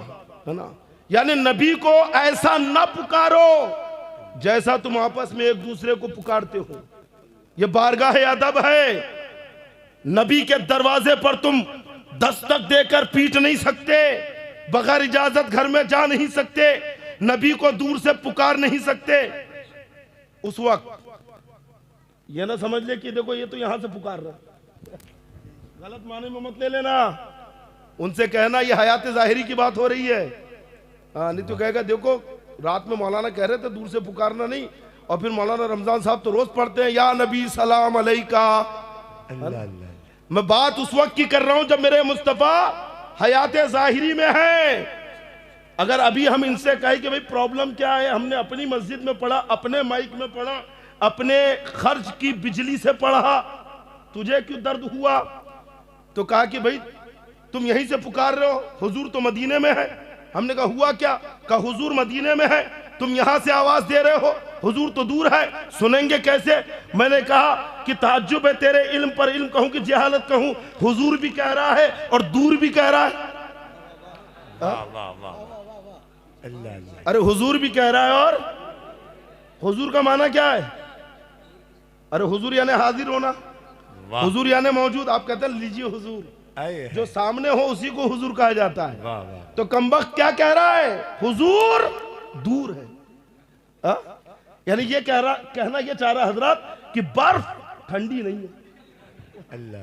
है ना, यानी नबी को ऐसा न पुकारो जैसा तुम आपस में एक दूसरे को पुकारते हो। ये बारगाह अदब है। नबी के दरवाजे पर तुम दस्तक देकर पीट नहीं सकते, बगैर इजाजत घर में जा नहीं सकते, नबी को दूर से पुकार नहीं सकते। उस वक्त ये ना समझ ले कि देखो ये तो यहां से पुकार रहा, गलत माने में मत ले लेना। उनसे कहना ये हयात जाहिरी की बात हो रही है। हाँ, नहीं तो कहेगा देखो रात में मौलाना कह रहे थे दूर से पुकारना नहीं, और फिर मौलाना रमजान साहब तो रोज पढ़ते हैं या नबी सलाम अलैका। मैं बात उस वक्त की कर रहा हूं जब मेरे मुस्तफा हयात जाहिरी में है। अगर अभी हम इनसे कहें कि भाई प्रॉब्लम क्या है, हमने अपनी मस्जिद में पढ़ा, अपने माइक में पढ़ा, अपने खर्च की बिजली से पढ़ा, तुझे क्यों दर्द हुआ? तो कहा कि भाई तुम यहीं से पुकार रहे हो, हुजूर तो मदीने में है। हमने कहा हुआ क्या? कहा हुजूर मदीने में है, तुम यहां से आवाज दे रहे हो, हुजूर तो दूर है, सुनेंगे कैसे? मैंने कहा कि ताज्जुब है तेरे इल्म पर इल्म कहूं कि जहालत कहूं, हुजूर भी कह रहा है और दूर भी कह रहा है। अरे हुजूर भी कह रहा है और हुजूर का माना क्या है? अरे हुजूर यानी हाजिर होना, हुजूर यानी मौजूद। आप कहते हैं लीजिए हुजूर, जो सामने हो उसी को हुजूर कहा जाता है। तो कमबख्त क्या कह रहा है? हुजूर दूर है। यानी ये कहना ये चाह रहा हजरत कि बर्फ ठंडी नहीं है। अल्लाह,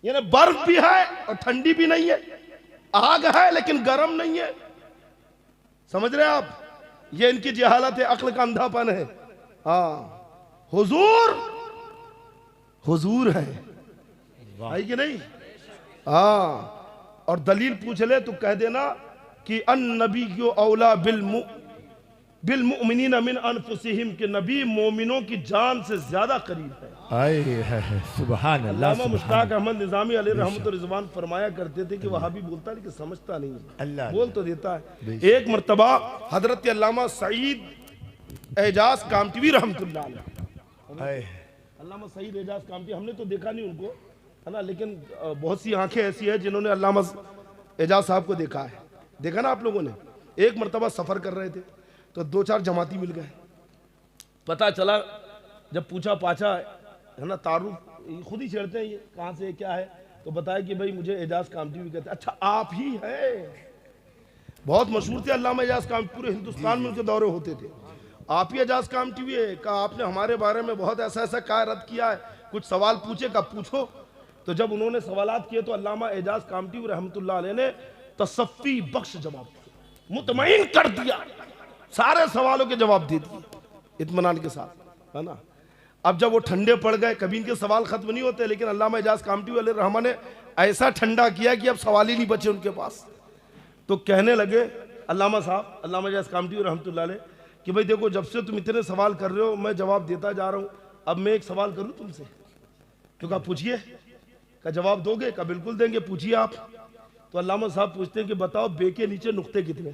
यानी बर्फ भी है और ठंडी भी नहीं है, आग है लेकिन गर्म नहीं है। समझ रहे आप? ये इनकी जहालत है, अक्ल का अंधापन है। हाँ, हुजूर हुजूर है कि नहीं? हाँ, और दलील पूछ ले तो कह देना कि अन नबी क्यों औला बिल मुमिनीन मिन अनफुसिहिम, के नबी मोमिनों की जान से ज्यादा करीब है। सुभान अल्लाह। मुश्ताक अहमद निजामी अलैहि रहमत व रिजवान फरमाया करते थे कि वहाबी बोलता लेकिन समझता नहीं है, अल्लाह बोल तो देता है। एक मर्तबा हजरत अल्लामा सईद एजाज कामटी रहमतुल्लाह अलैह, अल्लामा सईद एजाज कामटी, हमने तो देखा नहीं उनको, है ना, लेकिन बहुत सी आंखें ऐसी है जिन्होंने अल्लामा एजाज साहब को देखा है। देखा ना आप लोगों ने? एक मर्तबा सफर कर रहे थे तो 2-4 जमाती मिल गए। पता चला, जब पूछा पाछा, है ना, तारुफ खुद ही छेड़ते हैं, ये कहाँ से क्या है, तो बताया कि भाई मुझे एजाज कामटी भी कहते हैं। अच्छा आप ही है? बहुत मशहूर थे अल्लामा एजाज कामटी, पूरे हिंदुस्तान में उनके दौरे होते थे। आप ही एजाज कामटी भी है? कहा आपने हमारे बारे में बहुत ऐसा ऐसा कहा, रद्द किया है, कुछ सवाल पूछे, कब पूछो। तो जब उन्होंने सवालात किए तो अल्लामा एजाज कामटी रहमतुल्लाह अलैह ने तसफ़्फ़ी बख्श जवाब दिया, मुतमईन कर दिया, सारे सवालों के जवाब दे दिए इत्मीनान के साथ, है ना। अब जब वो ठंडे पड़ गए, कभी इनके सवाल खत्म नहीं होते, लेकिन अल्लामा एजाज कामटी अलैहि रहमान ने ऐसा ठंडा किया कि अब सवाल ही नहीं बचे उनके पास। तो कहने लगे अल्लामा साहब, अल्लामा एजाज कामटी रहमतुल्लाह अलैह, कि भाई देखो जब से तुम इतने सवाल कर रहे हो मैं जवाब देता जा रहा हूँ, अब मैं एक सवाल करूँ तुमसे? तो कहा पूछिए। का जवाब दोगे? का बिल्कुल देंगे, पूछिए आप। तो अल्लामा साहब पूछते हैं कि बताओ बे के नीचे नुक्ते कितने?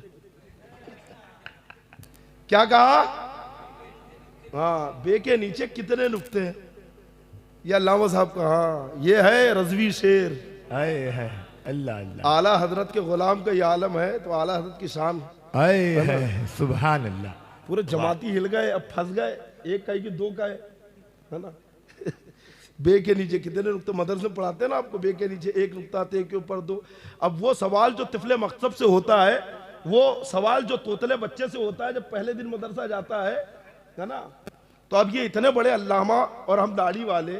क्या कहा? हाँ, बे के नीचे कितने नुक्ते हैं? ये अल्लामा साहब का, हाँ ये है रज़वी शेर। है अल्लाह अल्लाह, आला हजरत के गुलाम का ये आलम है, तो आला हजरत की शान है। सुभान अल्लाह। पूरे जमाती हिल गए, अब फंस गए, एक का है कि दो का है ना। बे के नीचे कितने नुक्ते? मदरसे में पढ़ाते हैं ना आपको, बे के नीचे एक नुक्ता, ते के ऊपर दो। अब वो सवाल जो तिफले मकतब से होता है, वो सवाल जो तोतले बच्चे से होता है जब पहले दिन मदरसा जाता है ना। तो अब ये इतने बड़े अल्लामा और हम दाढ़ी वाले,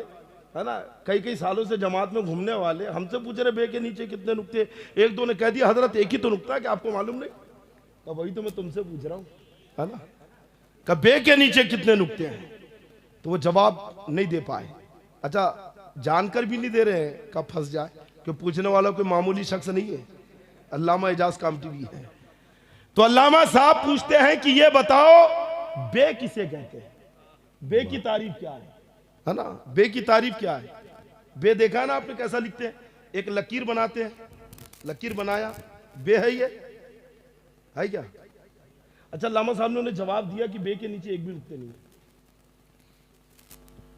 है ना, कई कई सालों से जमात में घूमने वाले, हमसे पूछ रहे बे के नीचे कितने नुक्ते? एक दो ने कह दिया हजरत एक ही तो नुक्ता है, कि आपको मालूम नहीं? तो वही तो मैं तुमसे पूछ रहा हूँ, है ना। कब बे के नीचे कितने नुक्ते हैं? तो वो जवाब नहीं दे पाए। अच्छा, जानकर भी नहीं दे रहे हैं, कब फंस जाए, क्यों पूछने वाला कोई मामूली शख्स नहीं है, अल्लामा एजाज कामटी भी है। तो अल्लामा साहब पूछते हैं कि ये बताओ बे किसे कहते हैं? बे की तारीफ क्या है ना? बे की तारीफ क्या है? बे देखा ना आपने कैसा लिखते हैं? एक लकीर बनाते हैं, लकीर बनाया, बे है, ये है क्या? अच्छा, अल्लामा साहब ने उन्हें जवाब दिया कि बे के नीचे एक भी नुक्ते नहीं है।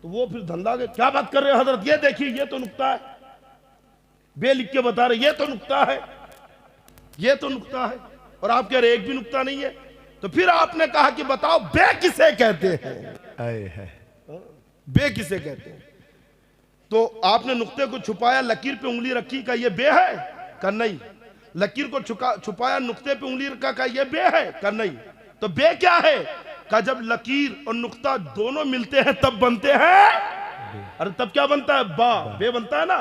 तो वो फिर धंधा के, क्या बात कर रहे हो हजरत, ये देखिए ये तो नुक्ता है, बे लिख के बता रहे ये तो नुक्ता है, ये तो नुक्ता है, और आप कह रहे एक भी नुक्ता नहीं है। तो फिर आपने कहा कि बताओ बे किसे कहते हैं? बे किसे कहते हैं? तो आपने नुक्ते को छुपाया, लकीर पे उंगली रखी, का ये बे है? का नहीं। लकीर को छुपाया, नुक्ते पे उंगली रखा, का ये बे है? का नहीं। तो बे क्या है? का जब लकीर और नुक्ता दोनों मिलते हैं तब बनते हैं। अरे तब क्या बनता है? बा, बे बनता है ना,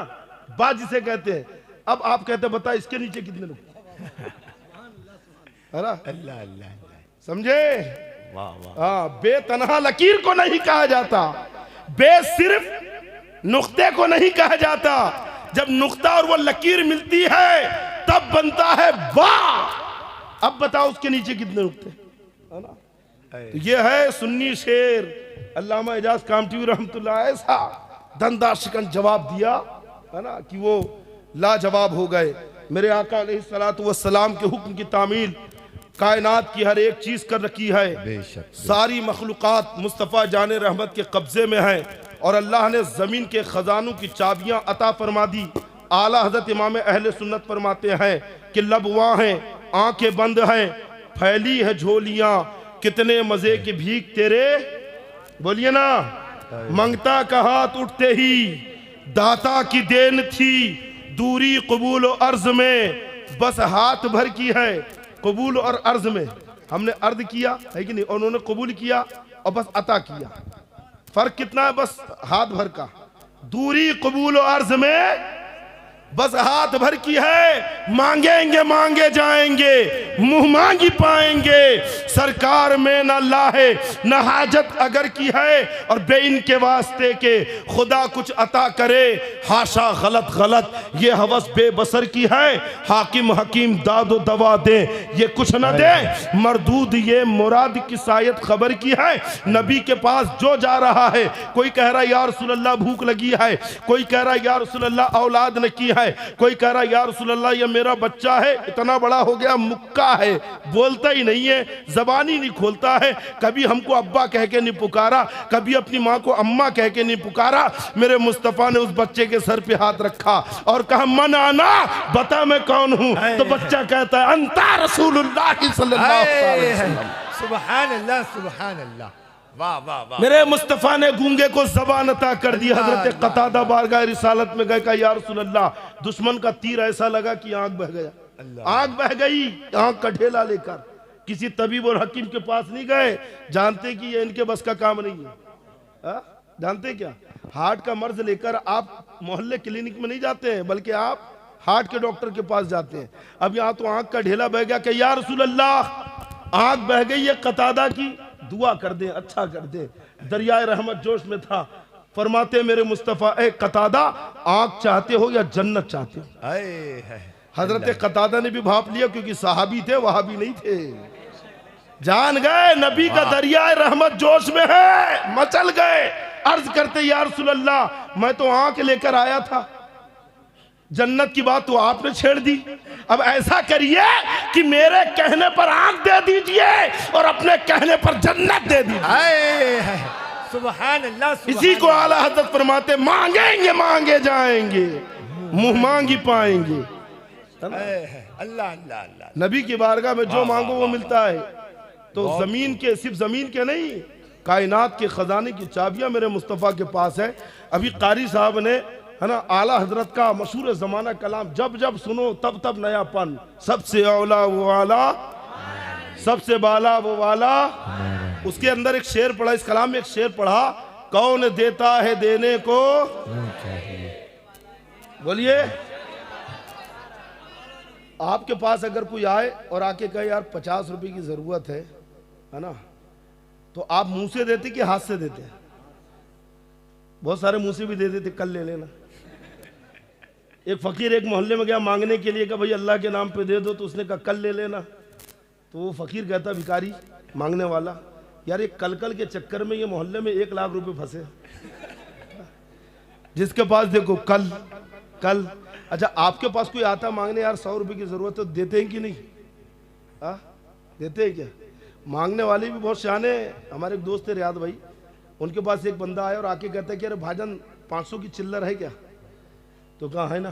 बा जिसे कहते हैं। अब आप कहते हैं बता इसके नीचे कितने नुक्ते? अल्लाह अल्लाह, समझे? वाह वाह। हाँ, बेतनहा लकीर को नहीं कहा जाता, बे सिर्फ नुक्ते को नहीं कहा जाता। जब नुक्ता और वो लकीर मिलती है तब बनता है बा। अब बताओ उसके नीचे कितने नुक्ते, है ना। तो ये है सुन्नी शेर अल्लामा एजाज कामटी रहमतुल्लाह, ऐसा दंदा शिकन जवाब दिया, है ना, कि वो लाजवाब हो गए। मेरे आका अलैहिस्सलातु वस्सलाम के हुक्म की तामील कायनात की हर एक चीज कर रखी है। बेशक सारी मखलूकात मुस्तफ़ा जाने रहमत के कब्जे में है, और अल्लाह ने जमीन के खजानों की चाबियां अता फरमा दी। आला हजरत इमाम अहले सुन्नत फरमाते हैं कि लब वहाँ हैं, आंखें बंद हैं, फैली है झोलियां, कितने मजे की भीख तेरे, बोलिए ना। मंगता का हाथ उठते ही दाता की देन थी, दूरी कबूल और अर्ज में बस हाथ भर की है, कबूल और अर्ज में हमने अर्ज किया है कि नहीं, उन्होंने कबूल किया और बस अता किया। फर्क कितना है? बस हाथ भर का। दूरी कबूल और अर्ज में बस हाथ भर की है। मांगेंगे मांगे जाएंगे, मुंह मांगी पाएंगे। सरकार में न लाहे न हाजत अगर की है, और बेइन के वास्ते के खुदा कुछ अता करे। हाशा गलत गलत ये हवस बेबसर की है। हाकिम हकीम दादो दवा दे ये कुछ न दे। मरदूद ये मुराद की शायद खबर की है। नबी के पास जो जा रहा है, कोई कह रहा या रसूल अल्लाह भूख लगी है, कोई कह रहा या रसूल अल्लाह औलाद न की है, कोई कह रहा या रसूल अल्लाह ये मेरा बच्चा है इतना बड़ा हो गया मुक्का है, बोलता ही नहीं है, जबान ही नहीं खोलता है। कभी हमको अब्बा कह के नहीं पुकारा, कभी अपनी माँ को अम्मा कह के नहीं पुकारा। मेरे मुस्तफ़ा ने उस बच्चे के सर पे हाथ रखा और कहा मन आना, बता मैं कौन हूँ। तो बच्चा कहता है अंता रसूलुल्लाह सल्लल्लाहु अलैहि वसल्लम। सुभान अल्लाह सुभान अल्लाह। वाह वाह वाह। मेरे मुस्तफ़ा ने गूंगे को ज़बान अता कर दी। हजरत कतादा बारगाह रिसालत में गए, कहा या रसूल अल्लाह दुश्मन का तीर ऐसा लगा कि आंख बह गया। आंख बह गई, आंख का ढेला लेकर किसी तबीब और हकीम के पास नहीं गए। जानते कि ये इनके बस का काम नहीं है। जानते क्या, हार्ट का मर्ज लेकर आप मोहल्ले क्लिनिक में नहीं जाते हैं, बल्कि आप हार्ट के डॉक्टर के पास जाते हैं। अब यहाँ तो आंख का ढेला बह गया कि या रसूल अल्लाह आंख बह गई है कतादा की, दुआ कर दे, अच्छा कर दे। दरियाए रहमत जोश में था। फरमाते मेरे मुस्तफ़ा ए कतादा आंख चाहते हो या जन्नत चाहते हो? हजरत कतादा ने भी भाप लिया, क्योंकि सहाबी थे, वहाबी नहीं थे। जान गए नबी का दरियाए रहमत जोश में है, मचल गए। अर्ज करते या रसूल अल्लाह मैं तो आंख लेकर आया था, जन्नत की बात तो आपने छेड़ दी। अब ऐसा करिए कि मेरे कहने पर आंख दे दीजिए और अपने कहने पर जन्नत दे दीजिए। सुभान अल्लाह। इसी को आला हज़रत फरमाते मांगेंगे मांगे जाएंगे, मुंह मांगी पाएंगे। अल्लाह अल्लाह अल्लाह। नबी की बारगाह में जो मांगो वो मिलता है। तो जमीन के, सिर्फ जमीन के नहीं, कायनात के खजाने की चाबियां मेरे मुस्तफ़ा के पास है। अभी कारी साहब ने है ना आला हजरत का मशहूर ज़माना कलाम जब जब सुनो तब तब नयापन। सबसे औला वो आला, सबसे बाला वो वाला। उसके अंदर एक शेर पढ़ा, इस कलाम में एक शेर पढ़ा, कौन देता है देने को, बोलिए। आपके पास अगर कोई आए और आके कहे यार 50 रुपए की जरूरत है ना, तो आप मुंह से देते कि हाथ से देते? बहुत सारे मुंह से भी दे देते, कल ले लेना। एक फकीर एक मोहल्ले में गया मांगने के लिए, कहा भाई अल्लाह के नाम पे दे दो, तो उसने कहा कल ले लेना। तो वो फकीर कहता भिखारी मांगने वाला, यार ये कल कल के चक्कर में ये मोहल्ले में 1 लाख रुपए फंसे। जिसके पास देखो कल कल। अच्छा आपके पास कोई आता मांगने यार 100 रुपए की जरूरत है, तो देते हैं कि नहीं? देते हैं क्या? मांगने वाले भी बहुत शाने। हमारे एक दोस्त थे रियाद भाई, उनके पास एक बंदा आया और आके कहता है कि अरे भाईजान 500 की चिल्लर है क्या? तो कहा है ना।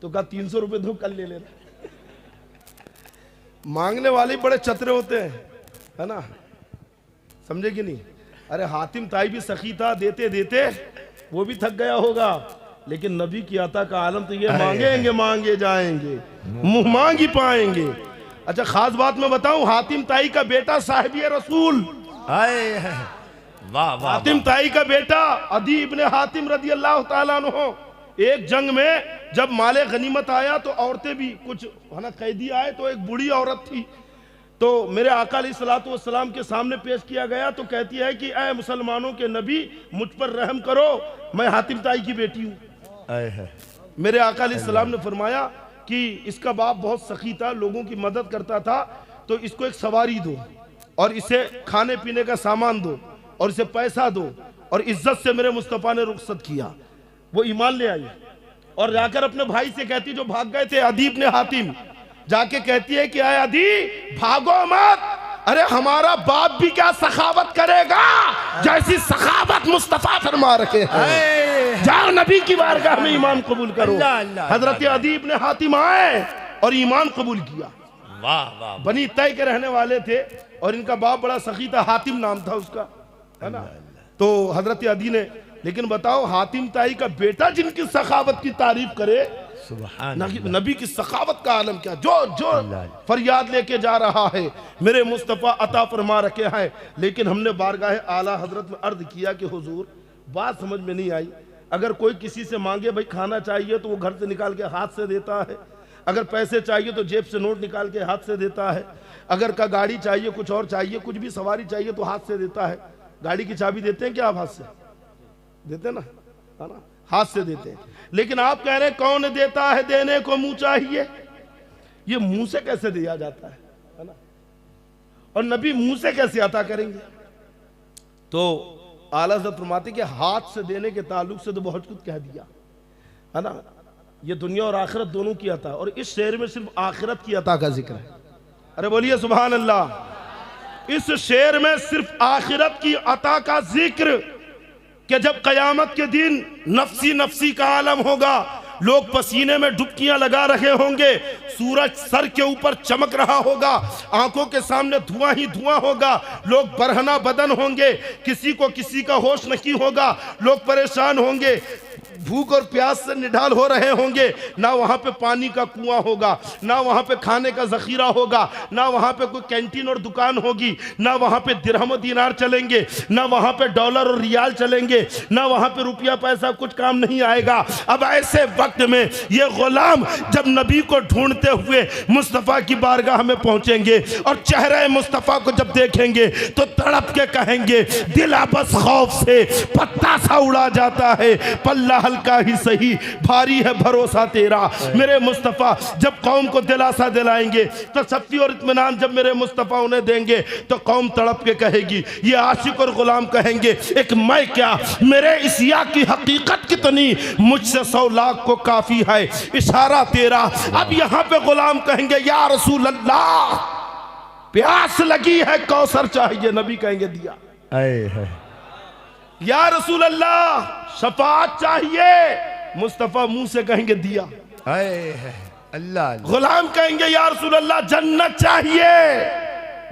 तो कहा 300 रुपए दो, कल ले लेना। मांगने वाले बड़े चतरे होते हैं, है ना, समझे कि नहीं? अरे हातिम ताई भी सखी था, देते देते वो भी थक गया होगा, लेकिन नबी की अता का आलम तो ये मांगेंगे मांगे जाएंगे, मुंह मांगी पाएंगे। अच्छा खास बात मैं बताऊं, हातिम ताई का बेटा साहिब रसूल, वाह वाह। हातिम ताई का बेटा अदी इब्ने हातिम रदी अल्लाह तआला अन्हु, एक जंग में जब माले गनीमत आया तो औरतें भी कुछ है ना कैदी आए, तो एक बूढ़ी औरत थी, तो मेरे आका अलैहिस्सलातु वस्सलाम के सामने पेश किया गया। तो कहती है कि ऐ मुसलमानों के नबी मुझ पर रहम करो, मैं हातिम ताई की बेटी हूँ। मेरे आका अलैहिस्सलाम ने फरमाया कि इसका बाप बहुत सखी था, लोगों की मदद करता था, तो इसको एक सवारी दो और इसे खाने पीने का सामान दो और इसे पैसा दो। और इज्जत से मेरे मुस्तफ़ा ने रुखसत किया। वो ईमान ले आई और जाकर अपने भाई से कहती, जो भाग गए थे अदी इब्ने हातिम, जाके कहती है कि आए अदी भागो मत, अरे हमारा बाप भी क्या सखावत करेगा जैसी सखावत मुस्तफ़ा फरमा रखे हैं। जाओ नबी की बारगाह में ईमान कबूल करो। हजरत अदी इब्ने हातिम आए और ईमान कबूल किया। वाह वाह। बनी तय के रहने वाले थे और इनका बाप बड़ा सखी था, हातिम नाम था उसका, है ना। तो हजरत अदी ने, लेकिन बताओ हातिम ताई का बेटा जिनकी सखावत की तारीफ करे, सुभान नबी की सखावत का आलम क्या, जो जो फरियाद लेके जा रहा है मेरे मुस्तफ़ा अता फरमा रखे हैं। लेकिन हमने बारगाह आला हजरत में अर्ज किया कि हुजूर बात समझ में नहीं आई। अगर कोई किसी से मांगे भाई खाना चाहिए तो वो घर से निकाल के हाथ से देता है, अगर पैसे चाहिए तो जेब से नोट निकाल के हाथ से देता है, अगर का गाड़ी चाहिए कुछ और चाहिए कुछ भी सवारी चाहिए तो हाथ से देता है। गाड़ी की चाबी देते हैं क्या आप? हाथ से देते ना, है ना, हाथ से देते हैं। लेकिन आप कह रहे हैं कौन देता है देने को मुंह चाहिए। ये मुंह से कैसे दिया जाता है ना, और नबी मुंह से कैसे अता करेंगे? तो आला हज़रत फरमाते कि हाथ से देने के ताल्लुक से तो बहुत कुछ कह दिया है ना। ये दुनिया और आखिरत दोनों की अता, और इस शेर में सिर्फ आखिरत की अता का जिक्र है। अरे बोलिए सुभान अल्लाह। इस शेर में सिर्फ आखिरत की अता का जिक्र कि जब कयामत के दिन नफसी नफसी का आलम होगा, लोग पसीने में डुबकियां लगा रहे होंगे, सूरज सर के ऊपर चमक रहा होगा, आंखों के सामने धुआं ही धुआं होगा, लोग बरहना बदन होंगे, किसी को किसी का होश नहीं होगा, लोग परेशान होंगे, भूख और प्यास से निढाल हो रहे होंगे। ना वहां पे पानी का कुआं होगा, ना वहां पे खाने का जखीरा होगा, ना वहां पे कोई कैंटीन और दुकान होगी, ना वहां पे दिरहम और दीनार चलेंगे, ना वहां पे डॉलर और रियाल चलेंगे, ना वहां पे रुपया पैसा कुछ काम नहीं आएगा। अब ऐसे वक्त में ये गुलाम जब नबी को ढूंढते हुए मुस्तफ़ा की बारगाह में पहुंचेंगे और चेहरे मुस्तफ़ा को जब देखेंगे तो तड़प के कहेंगे, दिल बस खौफ से पत्ता सा उड़ा जाता है, पल्ला हल्का ही सही भारी है भरोसा तेरा। मेरे मुस्तफ़ा जब कौम को दिलासा दिलाएंगे, तसल्ली और इत्मीनान जब मेरे मुस्तफ़ा उन्हें देंगे तो कौम तड़प के कहेगी, ये आशिक और गुलाम कहेंगे, एक मैं क्या, मेरे इसिया की हकीकत कितनी, मुझसे 100 लाख को काफी है इशारा तेरा। अब यहाँ पे गुलाम कहेंगे, या रसूल अल्लाह प्यास लगी है कौसर चाहिए, नबी कहेंगे दिया। या रसूल अल्लाह शफाअत चाहिए, मुस्तफ़ा मुंह से कहेंगे दिया। अल्लाह। गुलाम कहेंगे या रसूल अल्लाह जन्नत चाहिए,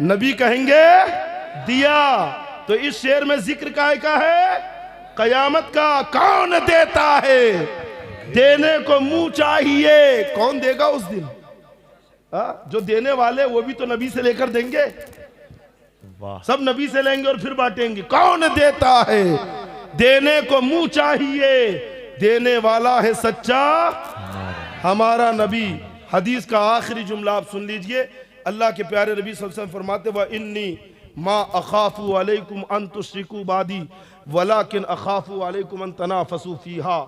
नबी कहेंगे दिया। तो इस शेर में जिक्र का है कयामत का। कौन देता है देने को मुंह चाहिए, कौन देगा उस दिन? जो देने वाले वो भी तो नबी से लेकर देंगे, सब नबी से लेंगे और फिर बांटेंगे। कौन देता है देने को मुंह चाहिए, देने वाला है सच्चा हमारा नबी। हदीस का आखिरी जुमला आप सुन लीजिए। अल्लाह के प्यारे नबी सल्लल्लाहु अलैहि वसल्लम फरमाते, व इन्नी मा अखाफु अलैकुम अन तुश्रिकू बादी वलाकिन अखाफु अलैकुम अन तनाफसू फीहा।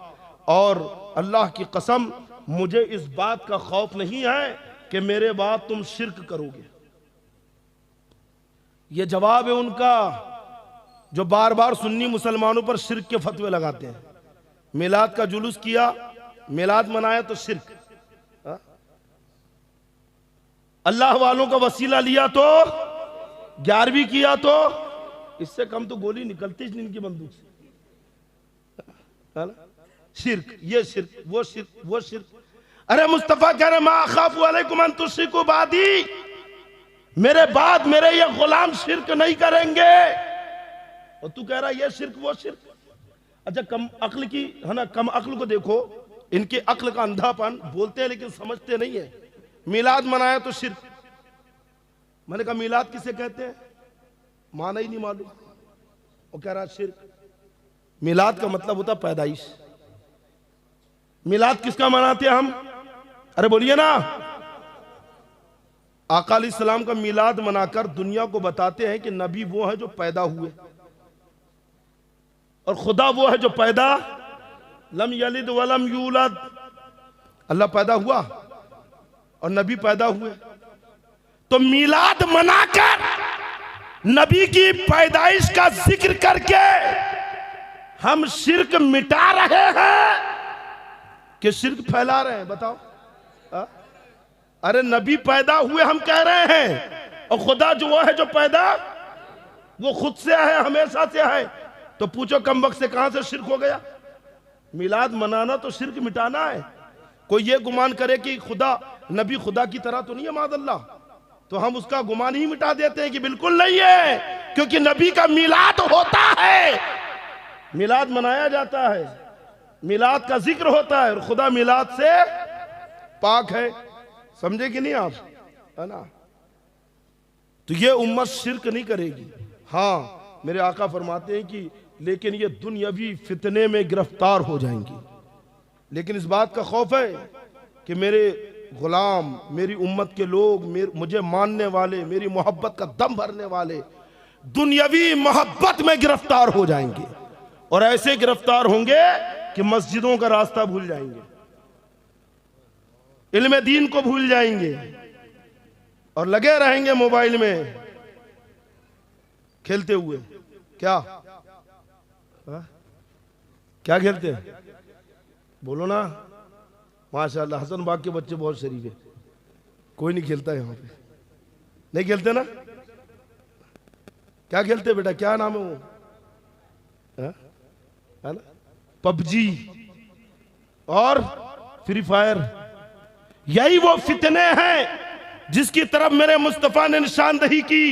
और अल्लाह की कसम मुझे इस बात का खौफ नहीं है कि मेरे बाद तुम शिर्क करोगे। ये जवाब है उनका जो बार बार सुन्नी मुसलमानों पर शिर्क के फतवे लगाते हैं। मिलाद का जुलूस किया, मिलाद मनाया तो शिर्क, अल्लाह वालों का वसीला लिया तो 11वीं किया तो इससे कम तो गोली निकलती नहीं इनकी बंदूक से, है ना? शिर्क, ये शिर्क, वो शिर्क, वो शिर्क। अरे मुस्तफा कह रहे मा अखाफु अलैकुम अन तुश्रिकू बादी, मेरे बाद मेरे ये गुलाम शिर्क नहीं करेंगे। और तू कह रहा ये शिर्क वो शिर्क। अच्छा कम अक्ल की है ना, कम अक्ल को देखो, इनके अक्ल का अंधापन, बोलते हैं लेकिन समझते नहीं है। मिलाद मनाया तो शिर्क। मैंने कहा मिलाद किसे कहते हैं, माना ही नहीं मालूम। वो कह रहा शिर्क। मिलाद का मतलब होता पैदाइश। मिलाद किसका मनाते हैं हम? अरे बोलिए ना। आका अलैहिस्सलाम का मिलाद मनाकर दुनिया को बताते हैं कि नबी वो है जो पैदा हुए और खुदा वो है जो पैदा लम यलिद वलम यूलद। अल्लाह पैदा हुआ और नबी पैदा हुए। तो मिलाद मनाकर नबी की पैदाइश का जिक्र करके हम शिर्क मिटा रहे हैं कि शिर्क फैला रहे हैं? बताओ। अरे नबी पैदा हुए हम कह रहे हैं, और खुदा जो वो है जो पैदा, वो खुद से है, हमेशा से है। तो पूछो कम वक्त से कहां से शिर्क हो गया? मिलाद मनाना तो शिर्क मिटाना है। कोई ये गुमान करे कि खुदा नबी खुदा की तरह तो नहीं है मादअल्लाह, तो हम उसका गुमान ही मिटा देते हैं कि बिल्कुल नहीं है, क्योंकि नबी का मिलाद होता है, मिलाद मनाया जाता है, मिलाद का जिक्र होता है, और खुदा मिलाद से पाक है, समझे कि नहीं आप, है ना। तो ये उम्मत शिर्क नहीं करेगी। हाँ, मेरे आका फरमाते हैं कि लेकिन ये दुनियावी फितने में गिरफ्तार हो जाएंगी। लेकिन इस बात का खौफ है कि मेरे गुलाम, मेरी उम्मत के लोग, मुझे मानने वाले, मेरी मोहब्बत का दम भरने वाले दुनियावी मोहब्बत में गिरफ्तार हो जाएंगे, और ऐसे गिरफ्तार होंगे कि मस्जिदों का रास्ता भूल जाएंगे, इल्म दीन को भूल जाएंगे, और लगे रहेंगे मोबाइल में खेलते हुए। क्या क्या खेलते हैं, बोलो ना। माशाल्लाह, हसन बाग के बच्चे बहुत शरीफ है, कोई नहीं खेलता यहाँ पे, नहीं खेलते ना। क्या खेलते बेटा, क्या नाम है वो, है ना, पबजी और फ्री फायर। यही वो फितने हैं जिसकी तरफ मेरे मुस्तफा ने निशानदही की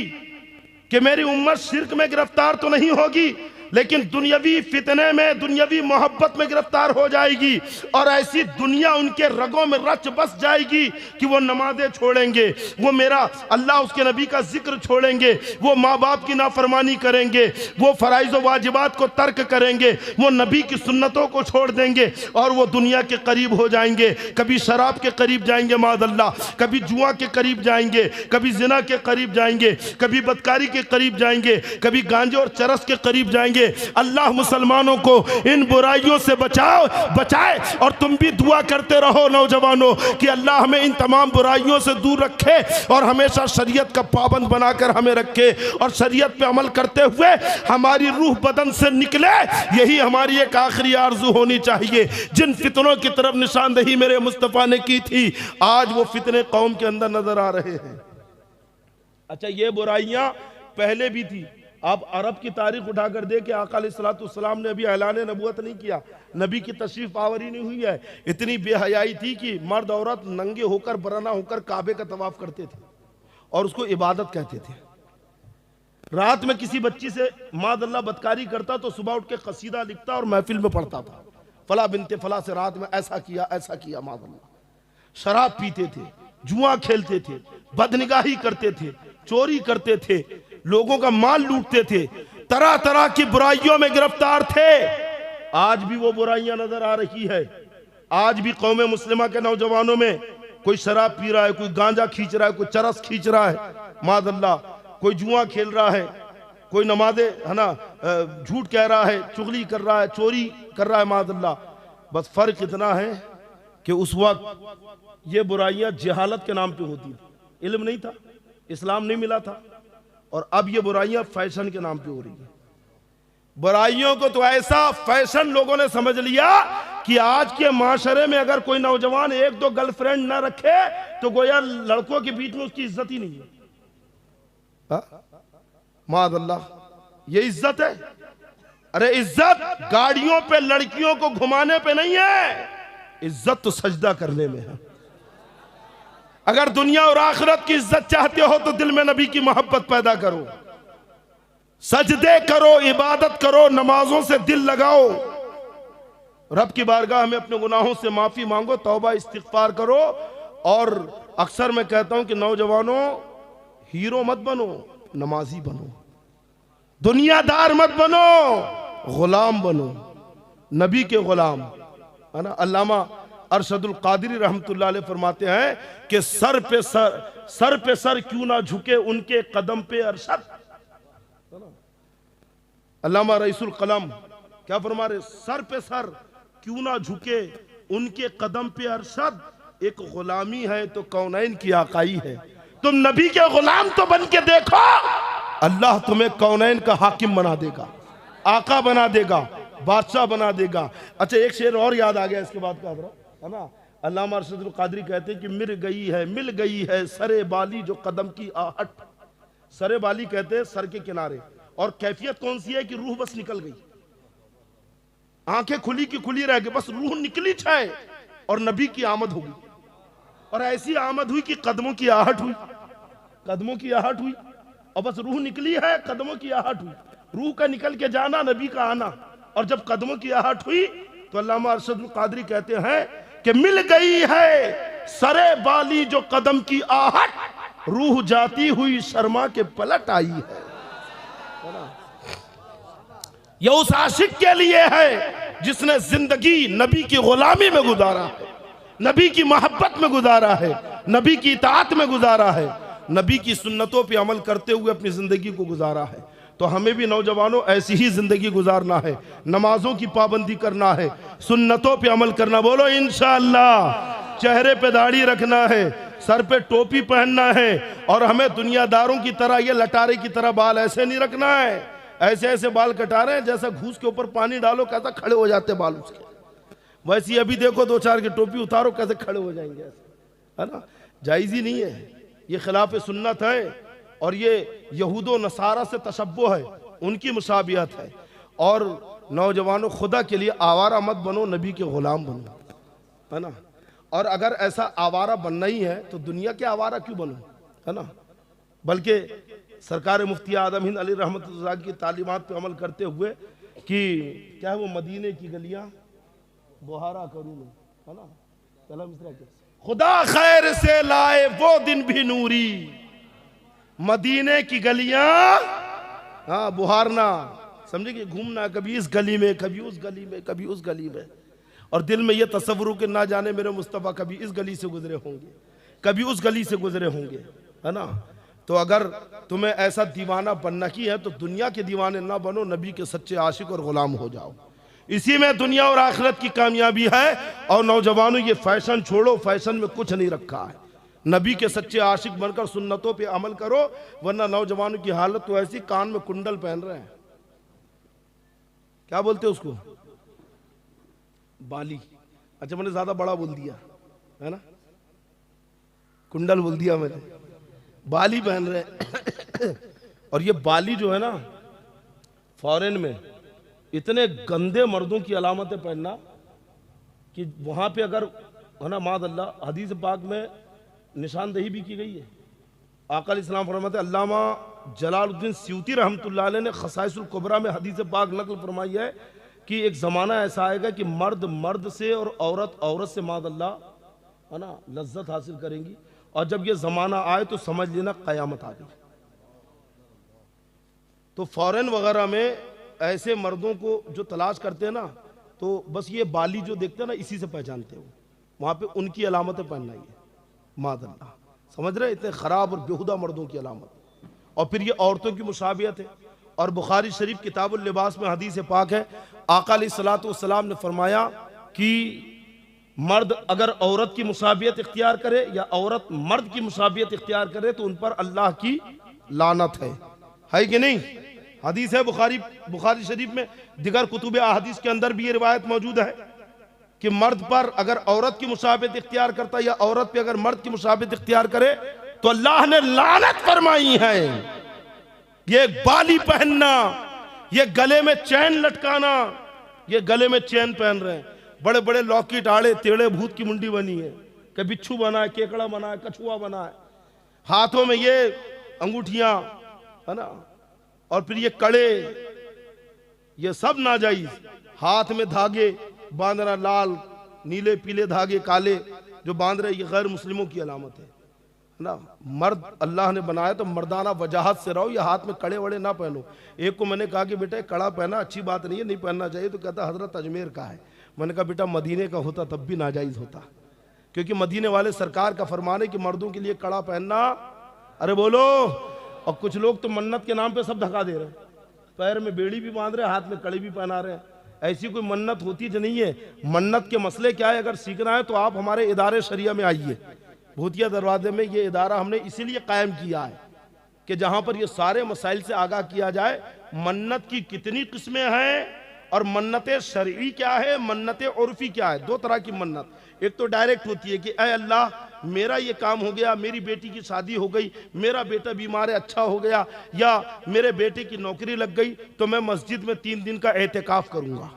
कि मेरी उम्मत शिर्क में गिरफ्तार तो नहीं होगी, लेकिन दुनियावी फितने में, दुनियावी मोहब्बत में गिरफ्तार हो जाएगी, और ऐसी दुनिया उनके रगों में रच बस जाएगी कि वो नमाजें छोड़ेंगे, वो मेरा अल्लाह उसके नबी का जिक्र छोड़ेंगे, वो माँ बाप की नाफरमानी करेंगे, वो फराइज़ व वाजिबात को तर्क करेंगे, वो नबी की सुन्नतों को छोड़ देंगे, और वो दुनिया के करीब हो जाएंगे। कभी शराब के करीब जाएंगे मादअल्लाह, कभी जुआ के करीब जाएंगे, कभी जिना के करीब जाएंगे, कभी बदकारी के करीब जाएंगे, कभी गांजे और चरस के करीब जाएंगे। अल्लाह मुसलमानों को इन बुराइयों से बचाए, और तुम भी दुआ करते रहो नौजवानों कि अल्लाह हमें इन तमाम बुराइयों से दूर रखे, और हमेशा शरीयत का पाबंद बनाकर हमें रखे, और शरीयत पे अमल करते हुए हमारी रूह बदन से निकले। यही हमारी एक आखिरी आरज़ू होनी चाहिए। जिन फितनों की तरफ निशानदही मेरे मुस्तफ़ा ने की थी, आज वो फितने कौम के अंदर नजर आ रहे हैं। अच्छा, ये बुराइयां पहले भी थी। आप अरब की तारीख उठाकर देखे, आका अलैहिस्सलाम ने अभी ऐलान नबूवत नहीं किया, नबी की तशरीफ आवरी नहीं हुई है। इतनी बेहयाई थी कि मर्द औरत नंगे होकर, बराना होकर काबे का तवाफ करते थे, और उसको इबादत कहते थे। रात में किसी बच्ची से मादअल्लाह बदकारी करता तो सुबह उठ के कसीदा लिखता और महफिल में पढ़ता था, फला बिनते फला से रात में ऐसा किया मादअल्लाह। शराब पीते थे, जुआ खेलते थे, बदनिगाही करते थे, चोरी करते थे, लोगों का माल लूटते थे, तरह तरह की बुराइयों में गिरफ्तार थे। आज भी वो बुराइयां नजर आ रही है। आज भी कौम मुस्लिमा के नौजवानों में कोई शराब पी रहा है, कोई गांजा खींच रहा है, कोई चरस खींच रहा है मादअल्लाह, कोई जुआ खेल रहा है, कोई नमाज़े, है ना, झूठ कह रहा है, चुगली कर रहा है, चोरी कर रहा है मादअल्लाह। बस फर्क इतना है कि उस वक्त ये बुराइयां जहालत के नाम पे होती थी, इल्म नहीं था, इस्लाम नहीं मिला था, और अब ये बुराइयां फैशन के नाम पे हो रही है। बुराइयों को तो ऐसा फैशन लोगों ने समझ लिया कि आज के माशरे में अगर कोई नौजवान एक दो गर्लफ्रेंड ना रखे तो गोया लड़कों के बीच में उसकी इज्जत ही नहीं है। मादअल्लाह, ये इज्जत है? अरे इज्जत गाड़ियों पे लड़कियों को घुमाने पे नहीं है, इज्जत तो सजदा करने में है। अगर दुनिया और आखिरत की इज्जत चाहते हो तो दिल में नबी की मोहब्बत पैदा करो, सजदे करो, इबादत करो, नमाजों से दिल लगाओ, रब की बारगाह में अपने गुनाहों से माफी मांगो, तौबा इस्तिगफार करो। और अक्सर मैं कहता हूं कि नौजवानों, हीरो मत बनो, नमाजी बनो, दुनियादार मत बनो, गुलाम बनो, नबी के गुलाम, है ना। अल्लामा अरशदुल कादरी रहमतुल्लाह अलैह फरमाते हैं कि सर पे सर क्यों ना झुके उनके कदम पे अरशद। अल्लामा रईसुल कलम क्या फरमा रहे, सर पे सर क्यों ना झुके उनके कदम पे अरशद, एक गुलामी है तो कौनैन की आकाई है। तुम नबी के गुलाम तो बन के देखो, अल्लाह तुम्हें कौनैन का हाकिम बना देगा, आका बना देगा, बादशाह बना देगा। अच्छा, एक शेर और याद आ गया इसके बाद का, है ना। अल्लामा अरशदुल कादरी कहते हैं कि मिल गई है सरे बाली जो कदम की आहट। सरे बाली कहते हैं सर के किनारे, और कैफियत कौन सी है कि रूह बस निकल गई, आंखें खुली की खुली रह गई, बस रूह निकली छाए और नबी की आमद हो गई। और ऐसी आमद हुई कि कदमों की आहट हुई, कदमों की आहट हुई, और बस रूह निकली है, कदमों की आहट हुई, रूह का निकल के जाना, नबी का आना। और जब कदमों की आहट हुई तो अल्लामा अरशदुल कादरी कहते हैं कि मिल गई है सरे बाली जो कदम की आहट, रूह जाती हुई शर्मा के पलट आई है। यह उस आशिक के लिए है जिसने जिंदगी नबी की गुलामी में गुजारा है, नबी की मोहब्बत में गुजारा है, नबी की इताअत में गुजारा है, नबी की सुन्नतों पे अमल करते हुए अपनी जिंदगी को गुजारा है। तो हमें भी नौजवानों ऐसी ही जिंदगी गुजारना है, नमाजों की पाबंदी करना है, सुन्नतों पे अमल करना। बोलो इंशाअल्लाह। चेहरे पे दाढ़ी रखना है, सर पे टोपी पहनना है, और हमें दुनियादारों की तरह ये लटारे की तरह बाल ऐसे नहीं रखना है। ऐसे ऐसे बाल कटा रहे हैं जैसा घूस के ऊपर पानी डालो कैसा खड़े हो जाते बाल उसके, वैसे अभी देखो दो चार की टोपी उतारो कैसे खड़े हो जाएंगे ऐसे, है ना। जायज़ ही नहीं है, ये खिलाफ सुन्नत है, और ये यहूदो नसारा से तशब्बुह है, उनकी मुशाबियत है। और नौजवानों, खुदा के लिए आवारा मत बनो, नबी के गुलाम बनो, है ना। और अगर ऐसा आवारा बनना ही है तो दुनिया के आवारा क्यों बनो, है ना। बल्कि सरकार मुफ्ती आदम हिंद अली रहमतुल्लाह की तालीमात पे अमल करते हुए कि क्या है वो मदीने की गलियां बुहारा करूँ मैं, है ना। चला मिस्रा के खुदा खैर से लाए वो दिन भी नूरी, मदीने की गलियां हाँ बुहारना, समझे कि घूमना, कभी इस गली में कभी उस गली में कभी उस गली में, और दिल में ये तसव्वुर कि ना जाने मेरे मुस्तफ़ा कभी इस गली से गुजरे होंगे कभी उस गली से गुजरे होंगे, है ना। तो अगर तुम्हें ऐसा दीवाना बनना ही है तो दुनिया के दीवाने ना बनो, नबी के सच्चे आशिक और गुलाम हो जाओ। इसी में दुनिया और आखिरत की कामयाबी है। और नौजवानों, ये फैशन छोड़ो, फैशन में कुछ नहीं रखा है। नबी के सच्चे आशिक बनकर सुन्नतों पे अमल करो, वरना नौजवानों की हालत तो ऐसी, कान में कुंडल पहन रहे हैं, क्या बोलते हैं उसको, बाली। अच्छा मैंने ज्यादा बड़ा बोल दिया है ना, कुंडल बोल दिया मैंने, बाली पहन रहे और ये बाली जो है ना, फॉरेन में इतने गंदे मर्दों की अलामतें पहनना कि वहां पे अगर, है ना, मादअल्लाह, हदीस पाक में निशानदेही भी की गई है। आका इस्लाम फरमाते, अल्लामा जलालुद्दीन स्यूती रहमतुल्लाह अलैह ने खसाइसुल कुबरा में हदीस पाक नकल फरमाई है कि एक ज़माना ऐसा आएगा कि मर्द मर्द से और औरत औरत से मादअल्लाह, है ना, लज्जत हासिल करेंगी। और जब ये ज़माना आए तो समझ लेना क़यामत आ गई। तो फॉरेन वगैरह में ऐसे मर्दों को जो तलाश करते हैं ना, तो बस ये बाली जो देखते हैं ना, इसी से पहचानते हो, वहाँ पे उनकी अलामतें पहनना ही है, मादअल्लाह, समझ रहे, इतने ख़राब और बेहुदा मर्दों की अलामत। और फिर ये औरतों की मुशाबियत है। और बुखारी शरीफ किताबुल लिबास में हदीस पाक है, आका अलैहिस्सलातु वस्सलाम ने फरमाया कि मर्द अगर औरत की मुशाबियत इख्तियार करे या औरत मर्द की मुशाबियत इख्तियार करे तो उन पर अल्लाह की लानत है कि नहीं। हदीस है बुखारी शरीफ में, दिगर कुतुब अहादीस के अंदर भी ये रिवायत मौजूद है कि मर्द पर अगर औरत की मुशाबियत इख्तियार करता है या औरत पे अगर मर्द की मुशाबियत इख्तियार करे तो अल्लाह ने लानत फरमाई है। ये बाली पहनना, ये गले में चैन लटकाना, ये गले में चैन पहन रहे हैं, बड़े बड़े लॉकेट आड़े टेढ़े भूत की मुंडी बनी है, कभी बिच्छू बना है, केकड़ा बना है, कछुआ बना है, हाथों में ये अंगूठियां, है ना, और फिर ये कड़े, ये सब नाजायज, हाथ में धागे बांध रहा, लाल नीले पीले धागे काले जो बांध रहे, ये गैर मुस्लिमों की अलामत है ना। मर्द अल्लाह ने बनाया तो मर्दाना वजाहत से रहो, या हाथ में कड़े वड़े ना पहनो। एक को मैंने कहा कि बेटा कड़ा पहना अच्छी बात नहीं है, नहीं पहनना चाहिए, तो कहता हजरत अजमेर का है। मैंने कहा बेटा मदीने का होता तब भी नाजायज होता, क्योंकि मदीने वाले सरकार का फरमान है कि मर्दों के लिए कड़ा पहनना, अरे बोलो। और कुछ लोग तो मन्नत के नाम पे सब धक्का दे रहे हैं, पैर में बेड़ी भी बांध रहे हैं, हाथ में कड़ी भी पहना रहे हैं। ऐसी कोई मन्नत होती जो नहीं है। मन्नत के मसले क्या है, अगर सीखना है तो आप हमारे इदारे शरिया में आइए। भूतिया दरवाजे में ये इदारा हमने इसीलिए कायम किया है कि जहां पर ये सारे मसाइल से आगाह किया जाए, मन्नत की कितनी किस्में हैं और मन्नत शरई क्या है, मन्नत उर्फी क्या है। दो तरह की मन्नत, एक तो डायरेक्ट होती है कि ऐ अल्लाह मेरा ये काम हो गया, मेरी बेटी की शादी हो गई, मेरा बेटा बीमार है अच्छा हो गया, या मेरे बेटे की नौकरी लग गई तो मैं मस्जिद में 3 दिन का एहतिकाफ करूंगा,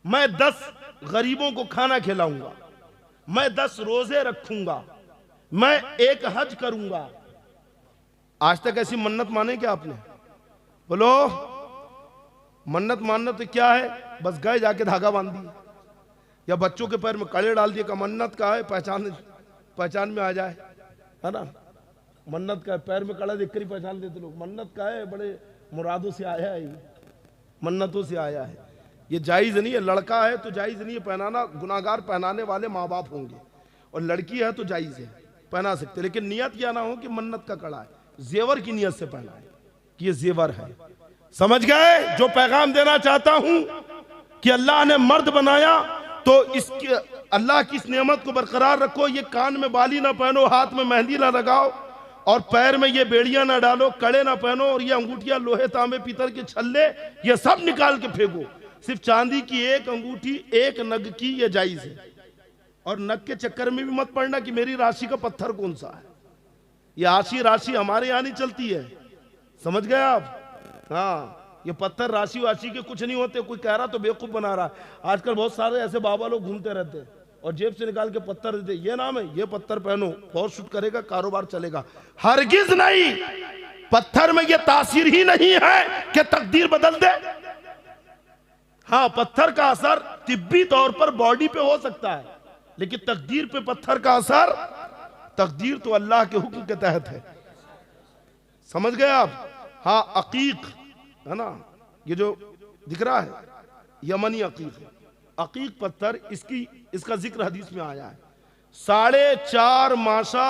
मैं 10 गरीबों को खाना खिलाऊंगा, मैं 10 रोजे रखूंगा, मैं 1 हज करूंगा। आज तक ऐसी मन्नत माने क्या आपने? बोलो। मन्नत मानना तो क्या है, बस गए जाके धागा बांध दिया, या बच्चों के पैर में कड़े डाल दिए का मन्नत का है, पहचान में आ जाए, है ना। मन्नत का है, पैर में कड़ा देख कर ही पहचान लेते लोग, मन्नत का है, बड़े मुरादों से आया है, मन्नतों से आया है। ये जायज़ नहीं है। लड़का है तो जायज़ नहीं है पहनाना, गुनाहगार पहनाने वाले माँ बाप होंगे, और लड़की है तो जायज़ है, पहना सकते, लेकिन नियत यह ना हो कि मन्नत का कड़ा है, जेवर की नियत से पहना है कि ये जेवर है। समझ गए? जो पैगाम देना चाहता हूं कि अल्लाह ने मर्द बनाया तो इसके अल्लाह की इस नेमत को बरकरार रखो। ये कान में बाली ना पहनो, हाथ में मेहंदी ना लगाओ, और पैर में ये बेड़ियां ना डालो, कड़े ना पहनो, और ये अंगूठियां लोहे तांबे पीतल के छल्ले ये सब निकाल के फेंको। सिर्फ चांदी की एक अंगूठी, एक नग की, ये जायज है। और नग के चक्कर में भी मत पड़ना कि मेरी राशि का पत्थर कौन सा है। ये आशी राशि हमारे यहाँ नहीं चलती है, समझ गए आप? हाँ, ये पत्थर राशि वाशी के कुछ नहीं होते। कोई कह रहा तो बेवकूफ बना रहा है। आजकल बहुत सारे ऐसे बाबा लोग घूमते रहते हैं और जेब से निकाल के पत्थर देते, ये नाम है, ये पत्थर पहनो, फौज शूट करेगा, कारोबार चलेगा। हरगिज नहीं, पत्थर में ये तासीर ही नहीं है कि तकदीर बदल दे। हाँ, पत्थर का असर तिब्बी तौर पर बॉडी पे हो सकता है, लेकिन तकदीर पे पत्थर का असर, तकदीर तो अल्लाह के हुक्म के तहत है। समझ गए आप? हाँ, अकीक है ना, ये जो दिख रहा है यमनी अकीक है। अकीक पत्थर, इसका जिक्र हदीस में आया है। 4.5 माशा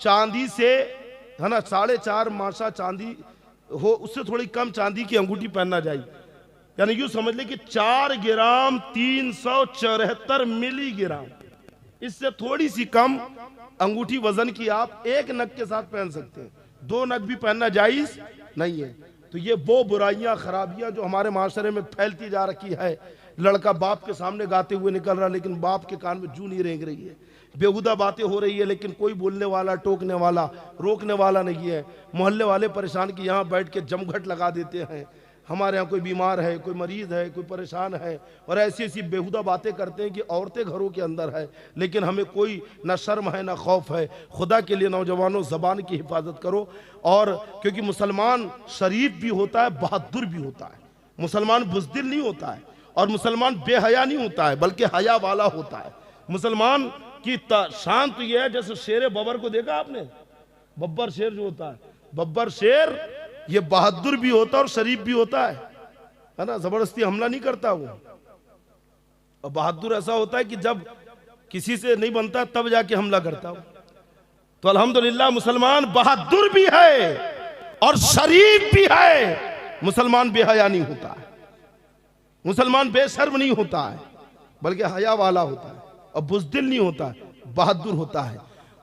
चांदी से, है ना, 4.5 माशा चांदी हो, उससे थोड़ी कम चांदी की अंगूठी पहनना चाहिए। यानी यूं समझ ले कि 4 ग्राम 374 मिलीग्राम, इससे थोड़ी सी कम अंगूठी वजन की आप एक नग के साथ पहन सकते हैं। 2 नग भी पहनना जायज नहीं है। तो ये वो बुराइयां खराबियां जो हमारे माशरे में फैलती जा रखी है। लड़का बाप के सामने गाते हुए निकल रहा, लेकिन बाप के कान में जू नहीं रेंग रही है। बेहुदा बातें हो रही है, लेकिन कोई बोलने वाला, टोकने वाला, रोकने वाला नहीं है। मोहल्ले वाले परेशान कि यहाँ बैठ के जमघट लगा देते हैं, हमारे यहाँ कोई बीमार है, कोई मरीज है, कोई परेशान है, और ऐसी ऐसी बेहुदा बातें करते हैं कि औरतें घरों के अंदर है, लेकिन हमें कोई ना शर्म है ना खौफ है। खुदा के लिए नौजवानों, ज़बान की हिफाजत करो। और क्योंकि मुसलमान शरीफ भी होता है, बहादुर भी होता है। मुसलमान बुज़दिल नहीं होता है, और मुसलमान बेहया नहीं होता है, बल्कि हया वाला होता है। मुसलमान की शान तो यह है, जैसे शेर बबर को देखा आपने, बब्बर शेर जो होता है, बब्बर शेर ये बहादुर भी होता है और शरीफ भी होता है ना, जबरदस्ती हमला नहीं करता वो। और बहादुर ऐसा होता है कि जब किसी से नहीं बनता तब जाके हमला करता हो। तो अल्हम्दुलिल्लाह मुसलमान बहादुर भी है और शरीफ भी है। मुसलमान बेहया नहीं होता है, मुसलमान बेशर्म नहीं होता है, बल्कि हया वाला होता है, और बुज़दिल नहीं होता है, बहादुर होता है।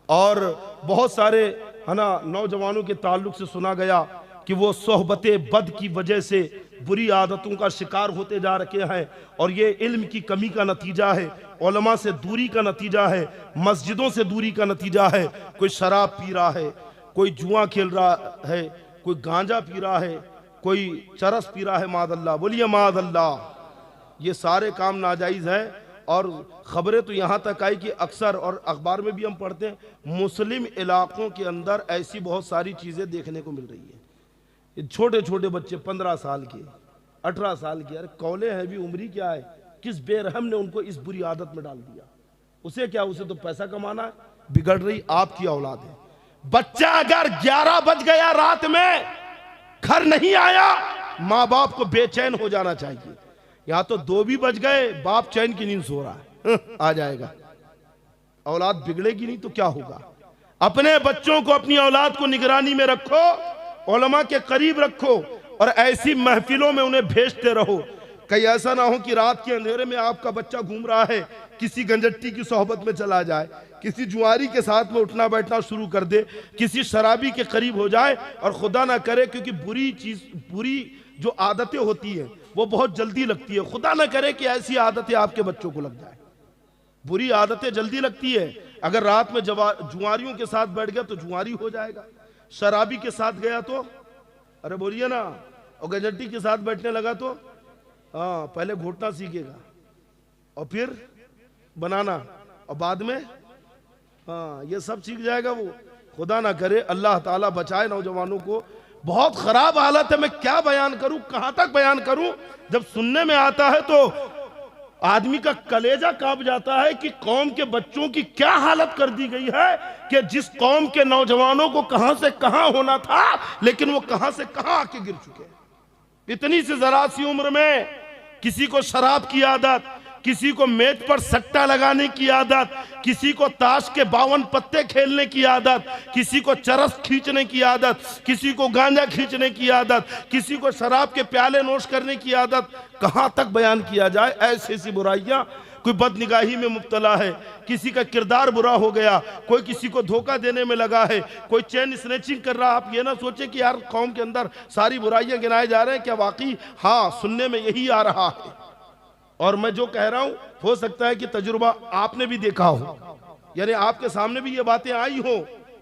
और बहुत सारे, है ना, नौजवानों के ताल्लुक से सुना गया कि वो सोहबते बद की वजह से बुरी आदतों का शिकार होते जा रखे हैं, और ये इल्म की कमी का नतीजा है, उलमा से दूरी का नतीजा है, मस्जिदों से दूरी का नतीजा है। कोई शराब पी रहा है, कोई जुआ खेल रहा है, कोई गांजा पी रहा है, कोई चरस पी रहा है, मादल्ला, बोलिए मादल्ला। ये सारे काम नाजायज़ है। और खबरें तो यहाँ तक आई कि अक्सर, और अखबार में भी हम पढ़ते हैं, मुस्लिम इलाकों के अंदर ऐसी बहुत सारी चीज़ें देखने को मिल रही है। छोटे छोटे बच्चे 15 साल के, 18 साल के, अरे कौले हैं भी, उम्री क्या है, किस बेरहम ने उनको इस बुरी आदत में डाल दिया। उसे क्या, उसे तो पैसा कमाना है। बिगड़ रही आपकी औलाद है। बच्चा अगर 11 बज गया रात में, घर नहीं आया, माँ बाप को बेचैन हो जाना चाहिए। यहाँ तो 2 भी बज गए, बाप चैन की नींद सो रहा है, आ जाएगा। औलाद बिगड़ेगी नहीं तो क्या होगा। अपने बच्चों को, अपनी औलाद को निगरानी में रखो, उलमा के करीब रखो, और ऐसी महफिलों में उन्हें भेजते रहो। कहीं ऐसा ना हो कि रात के अंधेरे में आपका बच्चा घूम रहा है, किसी गंजट्टी की सोहबत में चला जाए, किसी जुआरी के साथ में उठना बैठना शुरू कर दे, किसी शराबी के करीब हो जाए, और खुदा ना करे, क्योंकि बुरी जो आदतें होती हैं वो बहुत जल्दी लगती है। खुदा ना करे कि ऐसी आदतें आपके बच्चों को लग जाए। बुरी आदतें जल्दी लगती है। अगर रात में जुआरियों के साथ बैठ गया तो जुआरी हो जाएगा, शराबी के साथ गया तो, अरे बोलिए ना, और गंजट्टी के साथ बैठने लगा तो, हाँ, पहले घोटना सीखेगा और फिर बनाना, और बाद में, हाँ, ये सब सीख जाएगा वो। खुदा ना करे, अल्लाह ताला बचाए नौजवानों को। बहुत खराब हालत है। मैं क्या बयान करूं, कहां तक बयान करूं। जब सुनने में आता है तो आदमी का कलेजा कांप जाता है कि कौम के बच्चों की क्या हालत कर दी गई है कि जिस कौम के नौजवानों को कहां से कहां होना था, लेकिन वो कहां से कहां आके गिर चुके हैं। इतनी सी जरा सी उम्र में किसी को शराब की आदत, किसी को मेज पर सट्टा लगाने की आदत, किसी को ताश के 52 पत्ते खेलने की आदत, किसी को चरस खींचने की आदत, किसी को गांजा खींचने की आदत, किसी को शराब के प्याले नोश करने की आदत। कहां तक बयान किया जाए ऐसी ऐसी बुराइयां। कोई बदनिगाही में मुब्तला है, किसी का किरदार बुरा हो गया, कोई किसी को धोखा देने में लगा है, कोई चेन स्नैचिंग कर रहा। आप ये ना सोचे कि यार कौम के अंदर सारी बुराइयां गिनाए जा रहे हैं, क्या वाकई हाँ सुनने में यही आ रहा है। और मैं जो कह रहा हूं हो सकता है कि तजुर्बा आपने भी देखा हो, यानी आपके सामने भी ये बातें आई हो,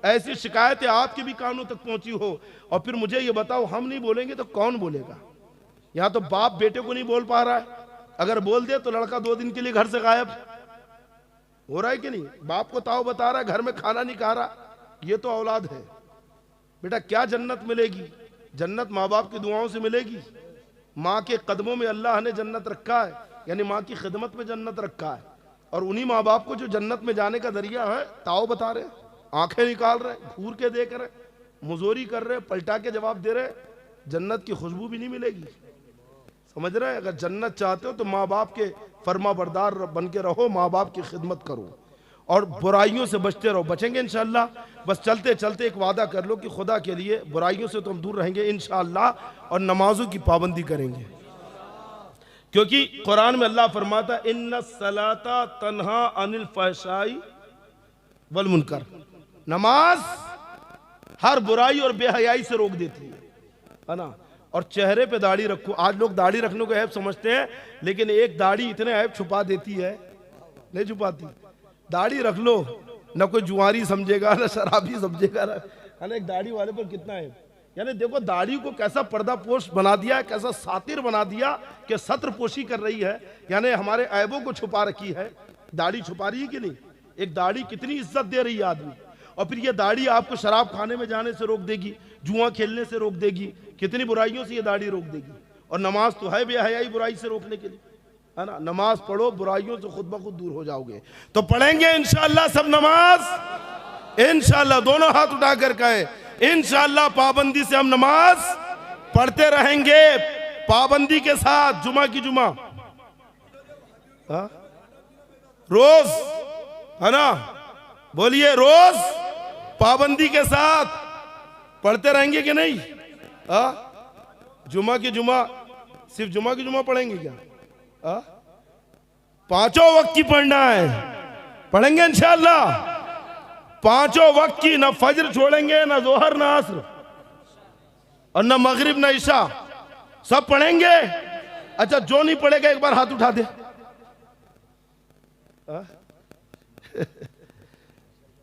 ऐसी शिकायतें आपके भी कानों तक पहुंची हो। और फिर मुझे ये बताओ, हम नहीं बोलेंगे तो कौन बोलेगा? यहां तो बाप बेटे को नहीं बोल पा रहा है, अगर बोल दे तो लड़का 2 दिन के लिए घर से गायब हो रहा है कि नहीं। बाप को ताऊ बता रहा है, घर में खाना नहीं खा रहा। ये तो औलाद है। बेटा क्या जन्नत मिलेगी? जन्नत माँ बाप की दुआओं से मिलेगी। माँ के कदमों में अल्लाह ने जन्नत रखा है, यानी माँ की खिदमत में जन्नत रखा है। और उन्हीं माँ बाप को जो जन्नत में जाने का जरिया है ताऊ बता रहे, आंखें निकाल रहे, घूर के देख रहे, मुजोरी कर रहे, पलटा के जवाब दे रहे, जन्नत की खुशबू भी नहीं मिलेगी। समझ रहे हैं? अगर जन्नत चाहते हो तो माँ बाप के फर्मा बरदार बन के रहो, माँ बाप की खिदमत करो और बुराइयों से बचते रहो। बचेंगे इंशाअल्लाह। बस चलते चलते एक वादा कर लो कि खुदा के लिए बुराइयों से तो हम दूर रहेंगे इंशाअल्लाह, और नमाजों की पाबंदी करेंगे। क्योंकि कुरान में अल्लाह फरमाता इन्ना सलाता तन्हा अनिल फहशाई वल मुनकर, नमाज हर बुराई और बेहयाई से रोक देती है ना। और चेहरे पे दाढ़ी रखो। आज लोग दाढ़ी रखने को ऐब समझते हैं, लेकिन एक दाढ़ी इतने ऐब छुपा देती है, नहीं छुपाती। दाढ़ी रख लो, ना कोई जुआरी समझेगा, ना शराबी समझेगा, ना एक दाढ़ी वाले पर कितना है। यानी देखो दाढ़ी को कैसा पर्दापोश बना दिया, कैसा सातिर बना दिया कि सत्रपोशी कर रही है, यानी हमारे ऐबों को छुपा रखी है। दाढ़ी छुपा रही है कि नहीं? एक दाढ़ी कितनी इज्जत दे रही है आदमी। और फिर ये दाढ़ी आपको शराब खाने में जाने से रोक देगी, जुआ खेलने से रोक देगी, कितनी बुराइयों से ये दाढ़ी रोक देगी। और नमाज तो है बेहयाई बुराई से रोकने के लिए, है ना। नमाज पढ़ो, बुराइयों से खुद ब खुद दूर हो जाओगे। तो पढ़ेंगे इंशाअल्लाह सब नमाज, इंशाअल्लाह। दोनों हाथ उठाकर कहे इंशाअल्लाह पाबंदी से हम नमाज पढ़ते रहेंगे, पाबंदी के साथ, जुमा की जुमा, रोज, है ना। बोलिए रोज पाबंदी के साथ पढ़ते रहेंगे कि नहीं? जुमा की जुमा, सिर्फ जुमा की जुमा पढ़ेंगे क्या? पांचों वक्त की पढ़ना है, पढ़ेंगे इंशाअल्लाह। पांचों वक्त की, ना फजर छोड़ेंगे, ना जोहर, ना असर, और ना मगरिब, ना इशा, सब पढ़ेंगे। अच्छा जो नहीं पढ़ेगा एक बार हाथ उठा दे।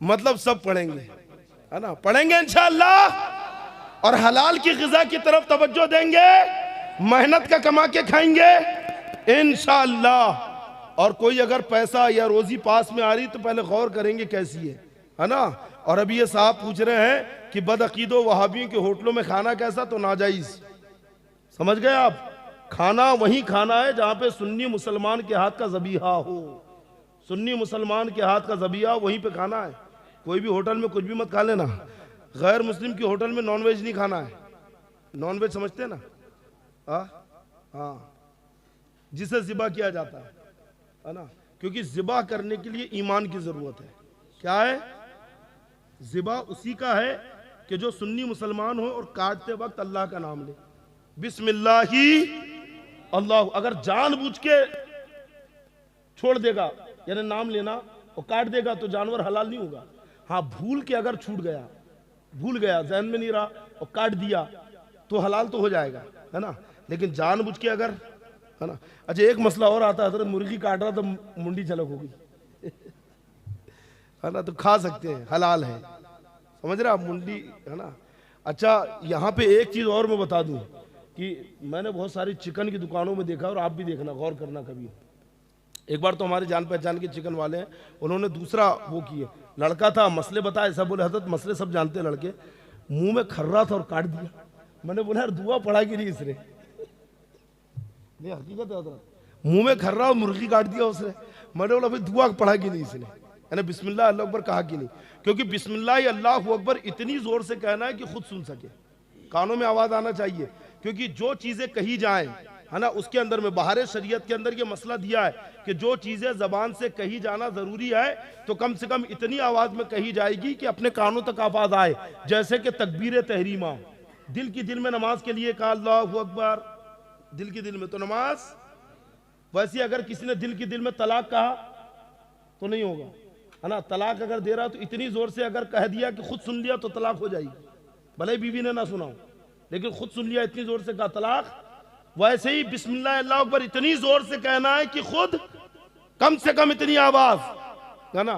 मतलब सब पढ़ेंगे, है ना। पढ़ेंगे इंशाअल्लाह और हलाल की ग़िज़ा की तरफ तवज्जो देंगे, मेहनत का कमा के खाएंगे इंशाअल्लाह। और कोई अगर पैसा या रोजी पास में आ रही तो पहले गौर करेंगे कैसी है ना। और अभी ये साहब पूछ रहे हैं कि बदअकीदो वहाबियों के होटलों में खाना कैसा, तो नाजायज। समझ गए आप? खाना वही खाना है जहां पे सुन्नी मुसलमान के हाथ का ज़बीहा हो। सुन्नी मुसलमान के हाथ का ज़बीहा वहीं पे खाना है। कोई भी होटल में कुछ भी मत खा लेना। गैर मुस्लिम की होटल में नॉनवेज नहीं खाना है। नॉनवेज समझते हैं ना? हाँ, जिसे ज़िबा किया जाता है ना। क्योंकि ज़िबा करने के लिए ईमान की ज़रूरत है। क्या है? ज़िबा उसी का है कि जो सुन्नी मुसलमान हो और काटते वक्त अल्लाह का नाम ले, बिस्मिल्लाही अल्लाह। अगर जानबूझ के छोड़ देगा, यानी नाम लेना, और काट देगा तो जानवर हलाल नहीं होगा। हाँ, भूल के अगर छूट गया, भूल गया, जहन में नहीं रहा और काट दिया तो हलाल तो हो जाएगा, है ना। लेकिन जानबूझ के अगर, है ना। अच्छा एक मसला और आता है, हज़रत मुर्गी काट रहा तो मुंडी झलक होगी, है ना, तो खा सकते हैं, हलाल है। समझ रहे आप? मुंडी, है ना। अच्छा यहाँ पे एक चीज़ और मैं बता दूं कि मैंने बहुत सारी चिकन की दुकानों में देखा, और आप भी देखना, गौर करना कभी। एक बार तो हमारे जान पहचान के चिकन वाले हैं, उन्होंने दूसरा वो किए, लड़का था, मसले बताए, सब बोले हज़रत मसले सब जानते हैं लड़के, मुंह में खर्रा था और काट दिया। मैंने बोला यार दुआ पढ़ा कि नहीं इसने? नहीं हकीकत है हज़रत, मुंह में खर्रा और मुर्गी काट दिया उसने। मैंने बोला भाई दुआ पढ़ा कि नहीं इसने, यानी बिस्मिल्लाह अल्लाह अकबर कहा कि नहीं, क्योंकि बिस्मिल्लाह अल्लाहु अकबर इतनी जोर से कहना है कि खुद सुन सके, कानों में आवाज आना चाहिए। क्योंकि जो चीजें कही जाएं, है ना, उसके अंदर में बाहर शरीयत के अंदर ये मसला दिया है कि जो चीजें जबान से कही जाना जरूरी है तो कम से कम इतनी आवाज में कही जाएगी कि अपने कानों तक आवाज आए। जैसे कि तकबीर तहरीमा, दिल की दिल में नमाज के लिए कहा अल्लाहु अकबर, दिल की दिल में तो नमाज। वैसे अगर किसी ने दिल की दिल में तलाक कहा तो नहीं होगा, है ना। तलाक अगर दे रहा तो इतनी जोर से अगर कह दिया कि खुद सुन लिया तो तलाक हो जाएगी, भले ही बीवी ने ना सुना हो, लेकिन खुद सुन लिया, इतनी जोर से कहा तलाक। वैसे ही बिस्मिल्लाह अल्लाह अकबर इतनी जोर से कहना है कि खुद कम से कम इतनी आवाज, है ना,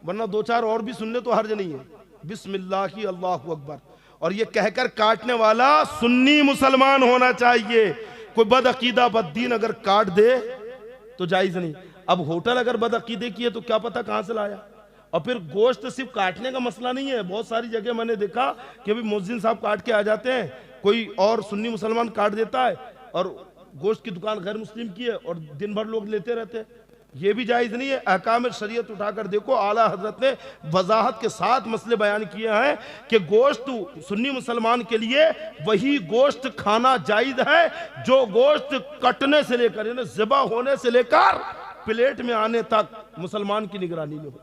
वरना दो चार और भी सुनने तो हर्ज नहीं है। बिस्मिल्लाह की अल्लाहु अकबर, और ये कहकर काटने वाला सुन्नी मुसलमान होना चाहिए। कोई बदअकीदा बददीन अगर काट दे तो जायज नहीं। अब होटल अगर बदअकीदे की है तो क्या पता कहां से लाया। और फिर गोश्त सिर्फ काटने का मसला नहीं है, बहुत सारी जगह मैंने देखा कि अभी मुअज्जिन साहब काट के आ जाते हैं, कोई और सुन्नी मुसलमान काट देता है, और गोश्त की दुकान गैर मुस्लिम की है और दिन भर लोग लेते रहते हैं। ये भी जायज नहीं है। अहकाम शरीयत उठाकर देखो, आला हजरत ने वजाहत के साथ मसले बयान किए हैं कि गोश्त सुन्नी मुसलमान के लिए वही गोश्त खाना जायज है जो गोश्त कटने से लेकर, यानी ज़िबा होने से लेकर प्लेट में आने तक मुसलमान की निगरानी में हो,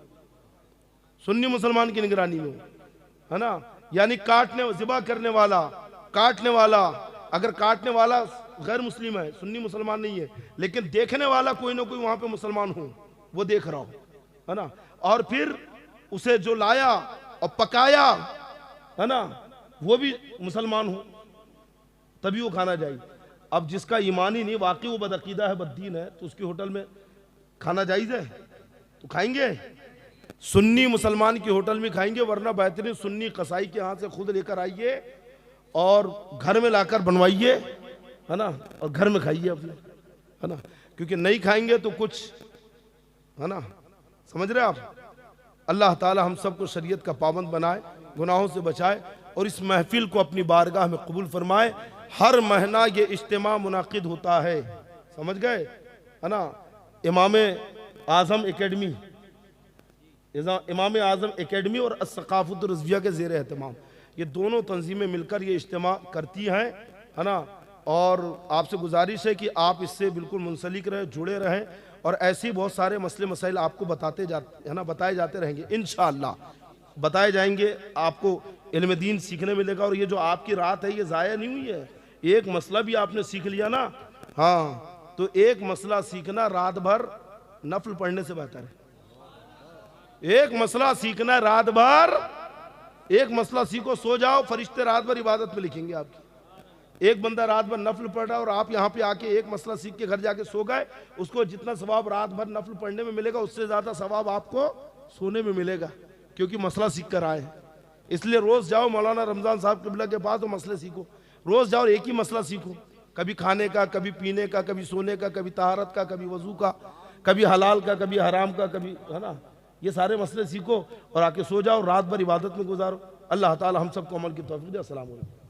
सुन्नी मुसलमान की निगरानी में हो, है ना। यानी काटने, ज़िबा करने वाला, काटने वाला, अगर काटने वाला गैर मुस्लिम है, सुन्नी मुसलमान नहीं है, लेकिन देखने वाला कोई ना कोई वहां पे मुसलमान हो, वो देख रहा हो, है ना, और फिर उसे जो लाया और पकाया, है ना, वो भी मुसलमान हो, तभी वो खाना जाए। अब जिसका ईमान ही नहीं, वाकई वो बदअकीदा है, बददीन है, तो उसके होटल में खाना जायज है तो खाएंगे। सुन्नी मुसलमान की होटल में खाएंगे, वरना बेहतरीन सुन्नी कसाई के हाथ से खुद लेकर आइए और घर में लाकर बनवाइए, है ना, और घर में खाइए अपने, है ना। क्योंकि नहीं खाएंगे तो कुछ, है ना, समझ रहे आप। अल्लाह ताला हम सबको शरीयत का पाबंद बनाए, गुनाहों से बचाए और इस महफिल को अपनी बारगाह में कबूल फरमाए। हर महीना ये इज्तिमा मुनाकिद होता है, समझ गए, है ना। इमाम आज़म एकेडमी, इमाम आज़म एकेडमी और अस्सक़ाफ़त रज़विया के ज़ेर एहतमाम ये दोनों तंजीमें मिलकर ये इज्तिमा करती हैं, है ना। और आपसे गुजारिश है कि आप इससे बिल्कुल मुंसलिक रहें, जुड़े रहें, और ऐसे बहुत सारे मसले मसाइल आपको बताए जाते रहेंगे, इंशाअल्लाह बताए जाएंगे। आपको इल्म दीन सीखने मिलेगा, और ये जो आपकी रात है ये ज़ाया नहीं हुई है। एक मसला भी आपने सीख लिया ना, हाँ, तो एक मसला सीखना रात भर नफल पढ़ने से बेहतर है। एक मसला सीखना रात भर, एक मसला सीखो, सो जाओ, फरिश्ते रात भर इबादत में लिखेंगे आपकी। एक बंदा रात भर नफल पढ़ रहा और आप यहाँ पे आके एक मसला सीख के घर जाके सो गए, उसको जितना सवाब रात भर नफल पढ़ने में मिलेगा उससे ज्यादा सवाब आपको सोने में मिलेगा, क्योंकि मसला सीख कर आए हैं। इसलिए रोज जाओ मौलाना रमजान साहब क़िबला के पास और मसले सीखो, रोज जाओ एक ही मसला सीखो, कभी खाने का, कभी पीने का, कभी सोने का, कभी तहारत का, कभी वजू का, कभी हलाल का, कभी हराम का, कभी, है ना, ये सारे मसले सीखो और आके सो जाओ, रात भर इबादत में गुजारो। अल्लाह ताला हम सबको अमल की तौफीक दे। अस्सलाम वालेकुम।